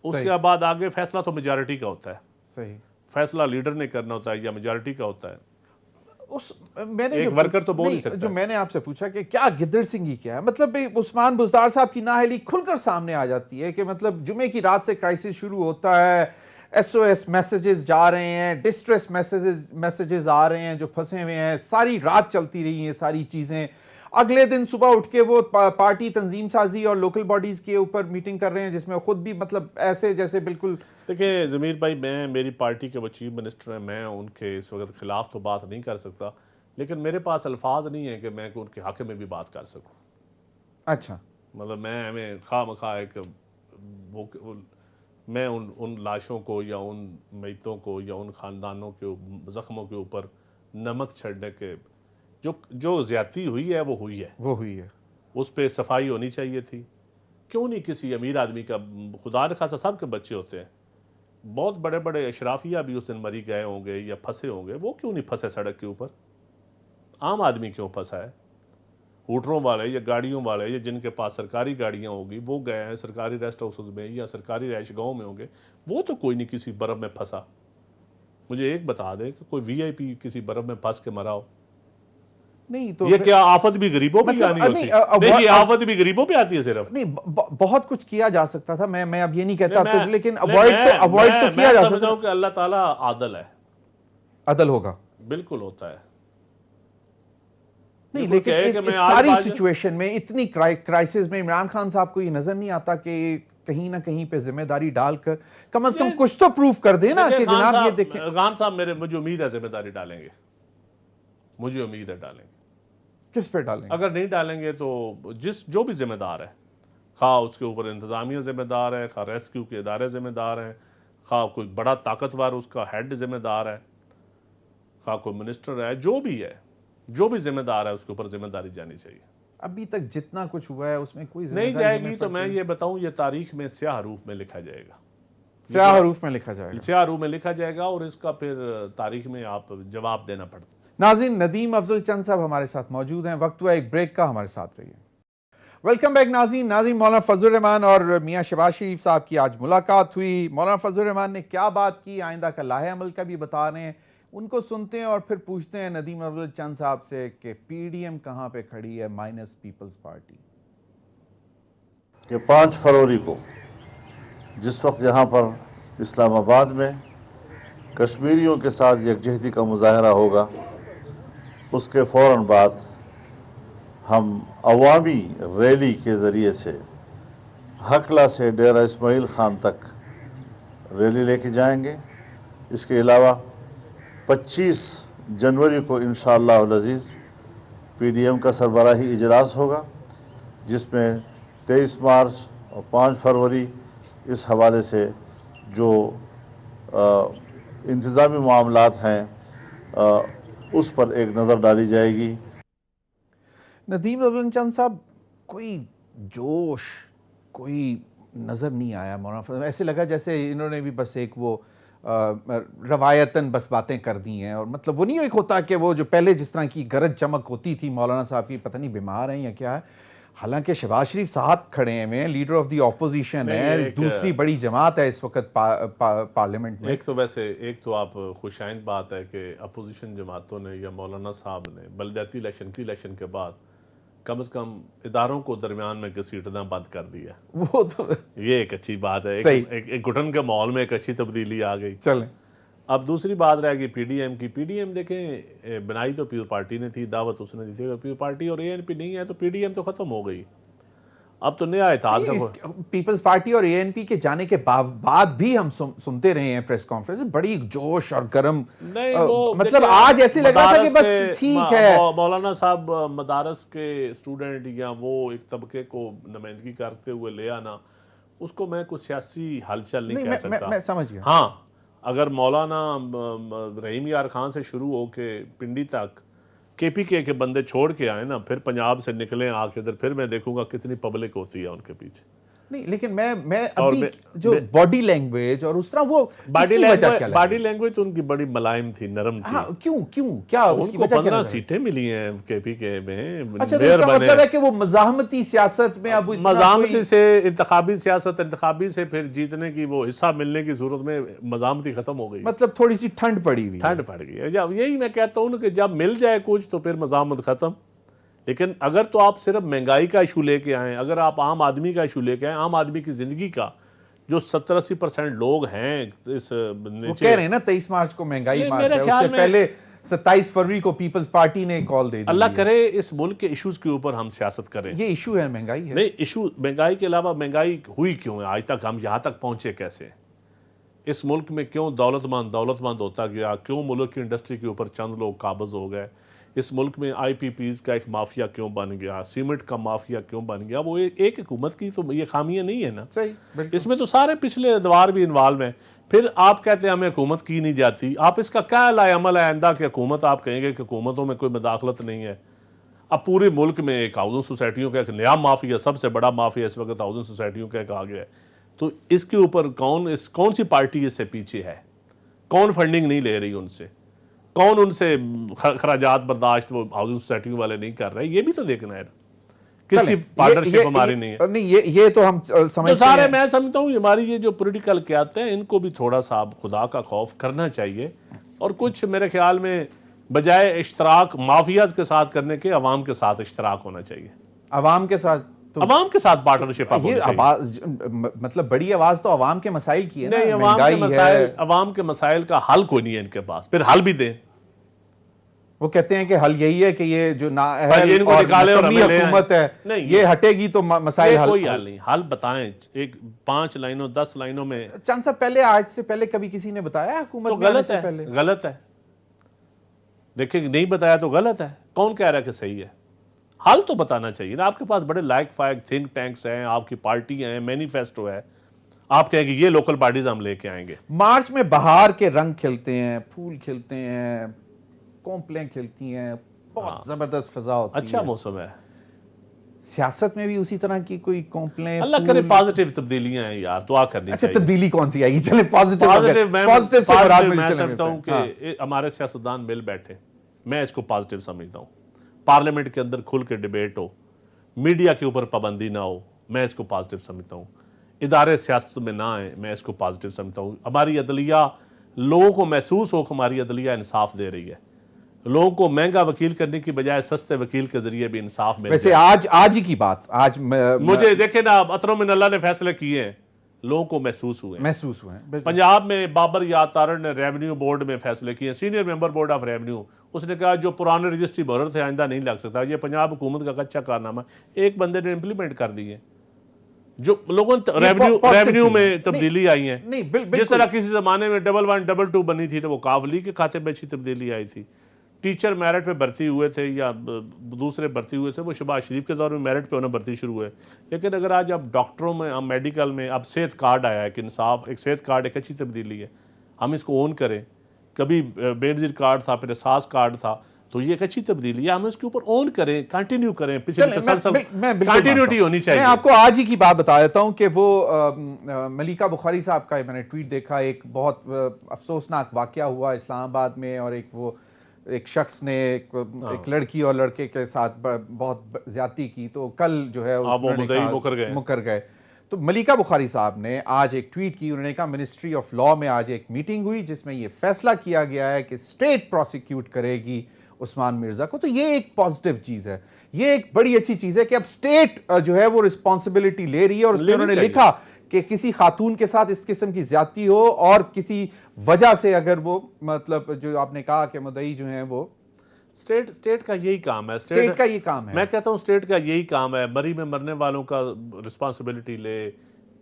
उसके बाद आगे फैसला तो मेजॉरिटी का होता है। सही, फैसला लीडर ने करना होता है या मेजॉरिटी का होता है। मैंने एक वर्कर तो बोल नहीं सकता। जो मैंने आपसे पूछा कि क्या गिद्दड़ सिंगी क्या है, मतलब उस्मान बुज़दार साहब की नाअहली खुलकर सामने आ जाती है कि मतलब जुमे की रात से क्राइसिस शुरू होता है, SOS मैसेजेस जा रहे हैं, डिस्ट्रेस मैसेजेस आ रहे हैं, जो फंसे हुए हैं, सारी रात चलती रही हैं सारी चीजें। अगले दिन सुबह उठ के वो पार्टी तंजीम साजी और लोकल बॉडीज के ऊपर मीटिंग कर रहे हैं, जिसमें खुद भी मतलब ऐसे जैसे बिल्कुल। देखिए ज़मीर भाई, मेरी पार्टी के वो चीफ मिनिस्टर हैं, मैं उनके इस वक्त खिलाफ तो बात नहीं कर सकता, लेकिन मेरे पास अल्फाज नहीं है कि मैं उनके हक में भी बात कर सकूं। अच्छा, मतलब मैं खामखा एक मैं उन लाशों को या उन मैतों को या उन ख़ानदानों के ज़ख्मों के ऊपर नमक छड़ने के, जो ज़्यादती हुई है वो हुई है, उस पर सफाई होनी चाहिए थी। क्यों नहीं किसी अमीर आदमी का, खुदा न खासा सब के बच्चे होते हैं, बहुत बड़े बड़े अशराफिया भी उस दिन मरी गए होंगे या फंसे होंगे, वो क्यों नहीं फंसे सड़क के ऊपर? आम आदमी क्यों फंसा है? हूटरों वाले या गाड़ियों वाले या जिनके पास सरकारी गाड़ियाँ होगी वो गए हैं सरकारी रेस्ट हाउसेज में या सरकारी रहायश गाँव में होंगे, वो तो कोई नहीं किसी बर्फ़ में फंसा। मुझे एक बता दे कि कोई VIP किसी बर्फ़ में फंस के मरा हो? नहीं तो ये क्या आफत भी गरीबों पे आनी होती है? आफत भी गरीबों पे आती है सिर्फ? नहीं, बहुत कुछ किया जा सकता था, मैं अब ये नहीं कहता तो, लेकिन अवॉइड तो किया जा सकता है। कि अल्लाह ताला आदल है, अदल होगा, बिल्कुल होता है। नहीं, लेकिन इस सारी सिचुएशन में, इतनी क्राइसिस में इमरान खान साहब को ये नजर नहीं आता कि कहीं ना कहीं पे जिम्मेदारी डालकर कम से कम कुछ तो प्रूफ कर देना कि जनाब ये देखें। खान साहब मुझे उम्मीद है जिम्मेदारी डालेंगे, मुझे उम्मीद है डालेंगे। किस पे डालेंगे? अगर नहीं डालेंगे तो जो भी जिम्मेदार है, खा उसके ऊपर इंतजामिया जिम्मेदार है, खा रेस्क्यू के इदारे जिम्मेदार हैं, खा कोई बड़ा ताकतवर उसका हेड जिम्मेदार है, खा कोई मिनिस्टर है, जो भी जिम्मेदार है उसके ऊपर जिम्मेदारी जानी चाहिए। अभी तक जितना कुछ हुआ है उसमें कोई नहीं जाएगी तो मैं ये बताऊं, ये तारीख में स्याह हरूफ में लिखा जाएगा, स्याह हरूफ में लिखा जाएगा, स्याह हरूफ में लिखा जाएगा, और इसका फिर तारीख में आप जवाब देना पड़ता। नाज़रीन, नदीम अफजल चंद साहब हमारे साथ मौजूद हैं, वक्त हुआ एक ब्रेक का, हमारे साथ रहिए। वेलकम बैक नाज़रीन। मौलाना फजलुर रहमान और मियां शहबाज शरीफ साहब की आज मुलाकात हुई। मौलाना फजलुर रहमान ने क्या बात की, आइंदा का लाहे अमल का भी बता रहे हैं, उनको सुनते हैं और फिर पूछते हैं नदीम अफजल चंद साहब से कि PDM कहाँ पे खड़ी है माइनस पीपल्स पार्टी। कि 5 फरवरी को जिस वक्त यहाँ पर इस्लामाबाद में कश्मीरियों के साथ यकजहती का मुजाहरा होगा, उसके फ़ौरन बाद हम अवामी रैली के ज़रिए से हकला से डेरा इस्माइल ख़ान तक रैली लेके जाएंगे। इसके अलावा 25 जनवरी को इंशाअल्लाह अज़ीज़ PDM का सरबराही इजलास होगा, जिसमें 23 मार्च और 5 फरवरी इस हवाले से जो इंतज़ामी मामलात हैं उस पर एक नज़र डाली जाएगी। नदीम रज़लन चंद साहब, कोई जोश कोई नज़र नहीं आया मौलाना फजल। ऐसे लगा जैसे इन्होंने भी बस एक वो रवायतन बस बातें कर दी हैं, और मतलब वो नहीं एक होता कि वो जो पहले जिस तरह की गरज चमक होती थी मौलाना साहब की, पता नहीं बीमार हैं या क्या है। हालांकि शहबाज शरीफ साथ खड़े हैं, लीडर ऑफ द ऑपोजिशन है, दूसरी बड़ी जमात है इस वक्त पार्लियामेंट में। एक तो आप खुशाइंद बात है कि अपोजिशन जमातों ने या मौलाना साहब ने बलदियाती इलेक्शन के बाद कम से कम इदारों को दरमियान में घसीटना बंद कर दिया। वो तो ये एक अच्छी बात है। एक घुटन के माहौल में एक अच्छी तब्दीली आ गई। चलें, अब दूसरी बात रह गई PDM की। PDM देखें, बनाई तो पीपल पार्टी ने थी, दावत उसने दी थी। अगर पीपल पार्टी और ANP नहीं है तो PDM तो ख़त्म हो गई। अब तो नया इताल पीपल्स पार्टी और ANP के जाने के बाद भी हम सुनते रहे हैं प्रेस कॉन्फ्रेंस, बड़ी जोश और गर्म, मतलब आज ऐसे लग रहा था कि बस ठीक है। मौलाना साहब मदारस के स्टूडेंट या वो एक तबके को नुमाइंदगी करते हुए ले आना, उसको मैं कुछ सियासी हलचल नहीं कह सकता। मैं समझ गया। हाँ, अगर मौलाना रहीम यार खान से शुरू हो के पिंडी तक KPK के बंदे छोड़ के आए ना, फिर पंजाब से निकले आके इधर, फिर मैं देखूंगा कितनी पब्लिक होती है उनके पीछे। नहीं, लेकिन मैं अभी जो बॉडी लैंग्वेज और उस तरह वो बॉडी लैंग्वेज तो उनकी बड़ी मुलायम थी, नरम थी। हाँ, क्यों क्या उसकी उनको वजह 15 सीटें मिली हैं KPK में। अच्छा, तो इसका मतलब है कि वो मज़ाहमती सियासत में अब मज़ाहमती से इंतखाबी सियासत, इंतखाबी से फिर जीतने की वो हिस्सा मिलने की सूरत में मज़ाहमती खत्म हो गई। मतलब थोड़ी सी ठंड पड़ी हुई, ठंड पड़ गई है। जब यही मैं कहता हूँ कि जब मिल जाए कुछ तो फिर मज़ाहमत खत्म। लेकिन अगर तो आप सिर्फ महंगाई का इशू लेके आए, अगर आप आम आदमी का इशू लेके आए, आम आदमी की जिंदगी का जो 70-80% लोग हैं इस वो कह रहे हैं ना 23 मार्च को महंगाई मार्च है, उससे पहले 27 फरवरी को पीपल्स पार्टी ने कॉल दे दी। अल्लाह करे इस मुल्क के इश्यूज के ऊपर हम सियासत करें। ये इशू है, महंगाई है। नहीं, इशू महंगाई के अलावा महंगाई हुई क्यों है, आज तक हम यहाँ तक पहुंचे कैसे, इस मुल्क में क्यों दौलतमंद होता गया, क्यों मुल्क की इंडस्ट्री के ऊपर चंद लोग काबज हो गए, इस मुल्क में IPPs का एक माफिया क्यों बन गया, सीमेंट का माफिया क्यों बन गया। वो एक हुकूमत की तो ये खामियां नहीं है ना। सही, इसमें तो सारे पिछले अदवार भी इन्वॉल्व हैं। फिर आप कहते हैं हमें हुकूमत की नहीं जाती, आप इसका क्या लाएअमल है आइंदा कि हुकूमत, आप कहेंगे कि हुकूमतों में कोई मदाखलत नहीं है। अब पूरे मुल्क में एक हाउसिंग सोसाइटियों का एक नया माफिया, सबसे बड़ा माफिया इस वक्त हाउसिंग सोसाइटियों का एक आ गया है। तो इसके ऊपर कौन सी पार्टी इससे पीछे है, कौन फंडिंग नहीं ले रही उनसे, कौन उनसे खराजात बर्दाश्त वो हाउसिंग सोसाइटी वाले नहीं कर रहे, ये भी तो देखना है। किसकी पार्टनरशिप हमारी नहीं है। नहीं, ये तो हम समझते सारे मैं समझता हूँ हमारी ये जो पॉलिटिकल क्यादतें हैं इनको भी थोड़ा सा खुदा का खौफ करना चाहिए, और कुछ मेरे ख्याल में बजाय इश्तराक माफियाज के साथ करने के अवाम के साथ इश्तराक होना चाहिए। अवाम के साथ तो अवाम के साथ पार्टनरशिप। ये आवाज, मतलब बड़ी आवाज तो अवाम के मसाइल की है ना। नहीं, अवाम के मसाइल का हल कोई नहीं है इनके पास, फिर हल भी दें। वो कहते हैं कि हल यही है कि ये जो हुकूमत है ये हटेगी तो मसाइल हल। कोई हल नहीं, हल बताएं एक 5 लाइनों 10 लाइनों में। चंद साहब, पहले आज से पहले कभी किसी ने बताया हुकूमत में आने से पहले? गलत है। देखिए, नहीं बताया तो गलत है। कौन कह रहा है कि सही है? हल तो बताना चाहिए ना। आपके पास बड़े लायक फायक थिंक टैंक्स हैं, आपकी पार्टी है, मैनिफेस्टो है, आप कहेंगे ये लोकल पार्टीज हम लेके आएंगे। मार्च में बहार के रंग खिलते हैं, फूल खिलते हैं, कॉम्प्लें खिलती हैं, बहुत जबरदस्त फिजा होती है, अच्छा मौसम है। सियासत में भी उसी तरह की कोई कॉम्प्लें, अल्लाह करे पॉजिटिव तब्दीलियां हैं यार, दुआ करनी चाहिए। तब्दीली कौन सी आएगी? चले पॉजिटिव से मुराद मैं समझता हूं कि हमारे सियासतदान मिल बैठे, मैं इसको पॉजिटिव समझता हूं। पार्लियामेंट के अंदर खुल के डिबेट हो, मीडिया के ऊपर पाबंदी ना हो, मैं इसको पॉजिटिव समझता हूँ। इदारे सियासत में ना आए, मैं इसको पॉजिटिव समझता हूँ। हमारी अदलिया, लोगों को महसूस हो कि हमारी अदलिया इंसाफ दे रही है। लोगों को महंगा वकील करने की बजाय सस्ते वकील के जरिए भी इंसाफ मिल वैसे जाए। आज ही की बात, आज मुझे देखे ना, अतरों में अल्लाह ने फैसले किए हैं, लोगों को महसूस हुए हैं। पंजाब में बाबर याद तारड़ ने रेवेन्यू बोर्ड में फैसले किए, senior member board of revenue, उसने कहा जो पुराने रजिस्ट्री भरर थे आइंदा नहीं लग सकता। ये पंजाब हुकूमत का कच्चा कारनामा एक बंदे ने इम्प्लीमेंट कर दिए, जो लोगों रेवेन्यू में तब्दीली आई है। जिस तरह किसी जमाने में 11 22 बनी थी तो वो कावली के खाते में अच्छी तब्दीली आई थी। टीचर मेरिट पे भर्ती हुए थे या दूसरे भर्ती हुए थे, वो शहबाज शरीफ के दौर में मेरिट पे उन्हें भर्ती शुरू हुए। लेकिन अगर आज अब डॉक्टरों में, अब मेडिकल में, अब सेहत कार्ड आया है कि इंसाफ, एक सेहत कार्ड एक अच्छी तब्दीली है, हम इसको ओन करें। कभी बेनजीर कार्ड था, फिर एहसास कार्ड था, तो ये एक अच्छी तब्दीली है, हम इसके ऊपर ओन करें, कंटिन्यू करें, पिछले कंटिन्यूटी होनी चाहिए। मैं आपको आज ही की बात बता देता हूं कि वो मलिका बुखारी साहब का मैंने ट्वीट देखा, एक बहुत अफसोसनाक वाकया हुआ इस्लामाबाद में, और एक शख्स ने एक लड़की और लड़के के साथ बहुत ज्यादती की, तो कल जो है मुकर गए। तो मलिका बुखारी साहब ने आज एक ट्वीट की, उन्होंने कहा मिनिस्ट्री ऑफ लॉ में आज एक मीटिंग हुई जिसमें यह फैसला किया गया है कि स्टेट प्रोसिक्यूट करेगी उस्मान मिर्जा को। तो ये एक पॉजिटिव चीज है, ये एक बड़ी अच्छी चीज है कि अब स्टेट जो है वो रिस्पॉन्सिबिलिटी ले रही है। और उसमें उन्होंने लिखा कि किसी खातून के साथ इस किस्म की ज्यादती हो और किसी वजह से अगर वो, मतलब जो आपने कहा कि मुद्दई जो है वो स्टेट का यही काम है, स्टेट का ये काम है। मैं कहता हूँ स्टेट का यही काम है, मरी में मरने वालों का रिस्पॉन्सिबिलिटी ले,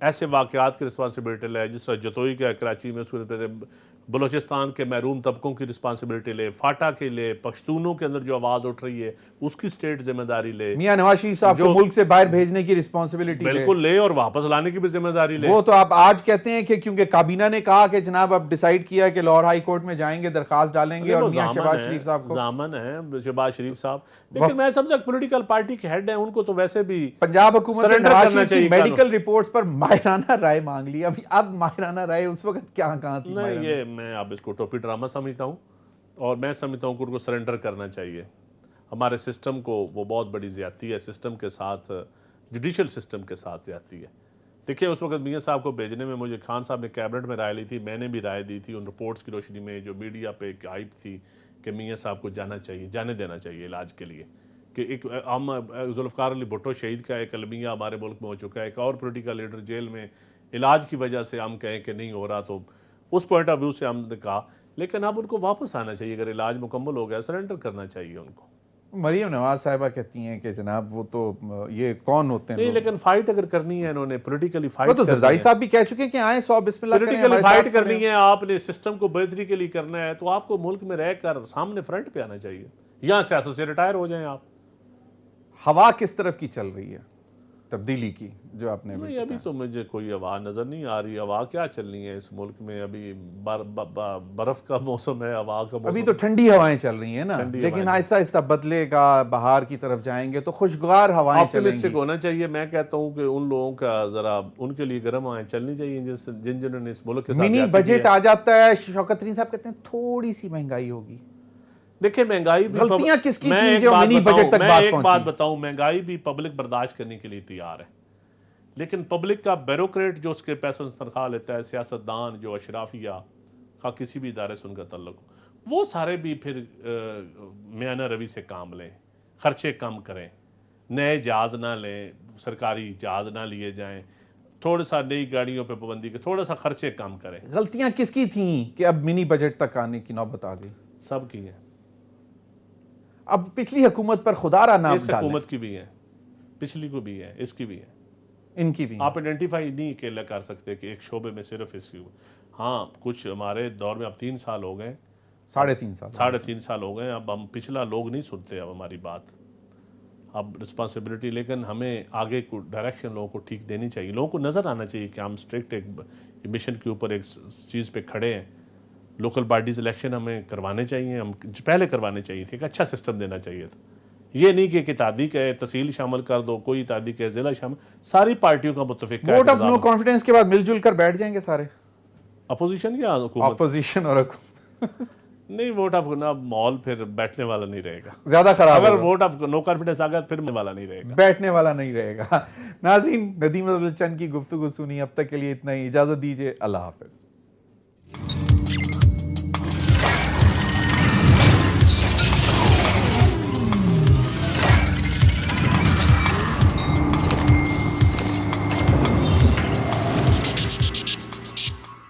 ऐसे वाकयात की रिस्पॉन्सिबिलिटी ले, जिस तरह जतोई का कराची में, उसको बलोचिस्तान के महरूम तबकों की रिस्पॉन्सिबिलिटी ले, फाटा के ले, पश्तूनों के अंदर जो आवाज़ उठ रही है उसकी स्टेट जिम्मेदारी ले, मियां नवाज शरीफ साहब को मुल्क से बाहर भेजने की रिस्पॉन्सिबिलिटी बिल्कुल ले और वापस लाने की भी जिम्मेदारी ले। वो तो आप आज कहते हैं कि क्योंकि काबीना ने कहा कि जनाब अब डिसाइड किया है कि लाहौर हाई कोर्ट में जाएंगे, दरखास्त डालेंगे और मियां शहबाज शरीफ साहब को जामन है शहबाज शरीफ साहब। लेकिन मैं समझा पॉलिटिकल पार्टी के हेड हैं, उनको तो वैसे भी पंजाब हुकूमत से नवाज शरीफ की मेडिकल रिपोर्ट्स पर माहिराना राय मांग ली। अभी अब माहिराना राय उस वक्त कहाँ थी? ये मैं अब इसको टोपी ड्रामा समझता हूँ, और मैं समझता हूँ कि उनको सरेंडर करना चाहिए। हमारे सिस्टम को वो बहुत बड़ी ज़्यादती है, सिस्टम के साथ, जुडिशल सिस्टम के साथ ज़्यादती है। देखिए उस वक्त मियाँ साहब को भेजने में मुझे खान साहब ने कैबिनेट में राय ली थी, मैंने भी राय दी थी उन रिपोर्ट्स की रोशनी में जो मीडिया पे एक हाइप थी कि मियाँ साहब को जाने देना चाहिए इलाज के लिए। कि एक हम जुल्फ़िकार अली भुट्टो शहीद का एक अलमिया हमारे मुल्क में हो चुका है, एक और पोलिटिकल लीडर जेल में इलाज की वजह से हम कहें कि नहीं हो रहा, तो उस पॉइंट ऑफ व्यू से हमने कहा। लेकिन अब उनको वापस आना चाहिए, अगर इलाज मुकम्मल हो गया सरेंडर करना चाहिए उनको। मरियम नवाज साहिबा कहती हैं कि जनाब वो तो ये कौन होते हैं नहीं, लेकिन फाइट अगर करनी है इन्होंने पॉलिटिकली फाइट, तो जरदारी साहब भी कह चुके हैं कि आए 100 बिस्मिल्लाह करें, पॉलिटिकली फाइट करनी है, आपने सिस्टम को बेहतरी के लिए करना है, तो आपको मुल्क में रहकर सामने फ्रंट पे आना चाहिए, यहाँ सियासत से रिटायर हो जाएं आप। हवा किस तरफ की चल रही है तब्दीली की, जो आपने अभी तो मुझे कोई हवा नजर नहीं आ रही। हवा क्या चलनी है इस मुल्क में? अभी बर्फ का मौसम है, हवा का मौसम, अभी तो ठंडी हवाएं चल रही हैं ना, लेकिन आहिस्ता आहिस्ता बदलेगा, बाहर की तरफ जाएंगे तो खुशगवार हवाएं चलेंगी। होना चाहिए। मैं कहता हूँ कि उन लोगों का जरा उनके लिए गर्म हवाएं चलनी चाहिए जिन्होंने इस मुल्क के साथ मिनी बजट आ जाता है। शौकत तरीन साहब कहते हैं थोड़ी सी महंगाई होगी। देखिए महंगाई भी, गलतियां किसकी थी जो मिनी बजट तक बात पहुंची? एक बात बताऊं, महंगाई भी पब्लिक बर्दाश्त करने के लिए तैयार है, लेकिन पब्लिक का ब्यूरोक्रेट जो उसके पैसों से तनख्वाह लेता है, सियासतदान जो अशराफिया का किसी भी इदारे से उनका तल्लुक, वो सारे भी फिर मियाना रवि से काम लें, खर्चे कम करें, नए जहाज ना लें, सरकारी जहाज ना लिए जाएं, थोड़ा सा नई गाड़ियों पे पाबंदी के, थोड़ा सा खर्चे कम करें। गलतियां किसकी थी कि अब मिनी बजट तक आने की नौबत आ गई? सब की है। अब पिछली हुकूमत पर खुदारा नाम इस हुकूमत की भी है, पिछली को भी है, इसकी भी है, इनकी भी। आप आइडेंटिफाई नहीं अकेला कर सकते कि एक शोबे में सिर्फ इसकी। हाँ, कुछ हमारे दौर में अब 3 साल हो गए, 3.5 साल हो गए, अब हम पिछला लोग नहीं सुनते अब हमारी बात, अब रिस्पॉन्सिबिलिटी। लेकिन हमें आगे को डायरेक्शन लोगों को ठीक देनी चाहिए, लोगों को नज़र आना चाहिए कि हम स्ट्रिक्ट एक मिशन के ऊपर एक चीज़ पे खड़े हैं। लोकल बॉडीज़ इलेक्शन हमें करवाने चाहिए, हम पहले करवाने चाहिए थे, एक अच्छा सिस्टम देना चाहिए था। ये नहीं कि इत्तेहादी कहे तहसील शामिल कर दो, कोई इत्तेहादी कहे जिला शामिल, सारी पार्टियों का मुत्तफिक वोट ऑफ नो कॉन्फिडेंस के बाद मिलजुल कर बैठ जाएंगे सारे, अपोजिशन या हुकूमत? अपोजिशन और नहीं, वोट ऑफ ना माहौल फिर बैठने वाला नहीं रहेगा, ज्यादा खराब। अगर वोट ऑफ नो कॉन्फिडेंस आ गया फिर वाला नहीं रहेगा, बैठने वाला नहीं रहेगा। नाज़रीन, नदीम चंद की गुफ्तगू सुनी, अब तक के लिए इतना ही, इजाजत दीजिए, अल्लाह हाफिज।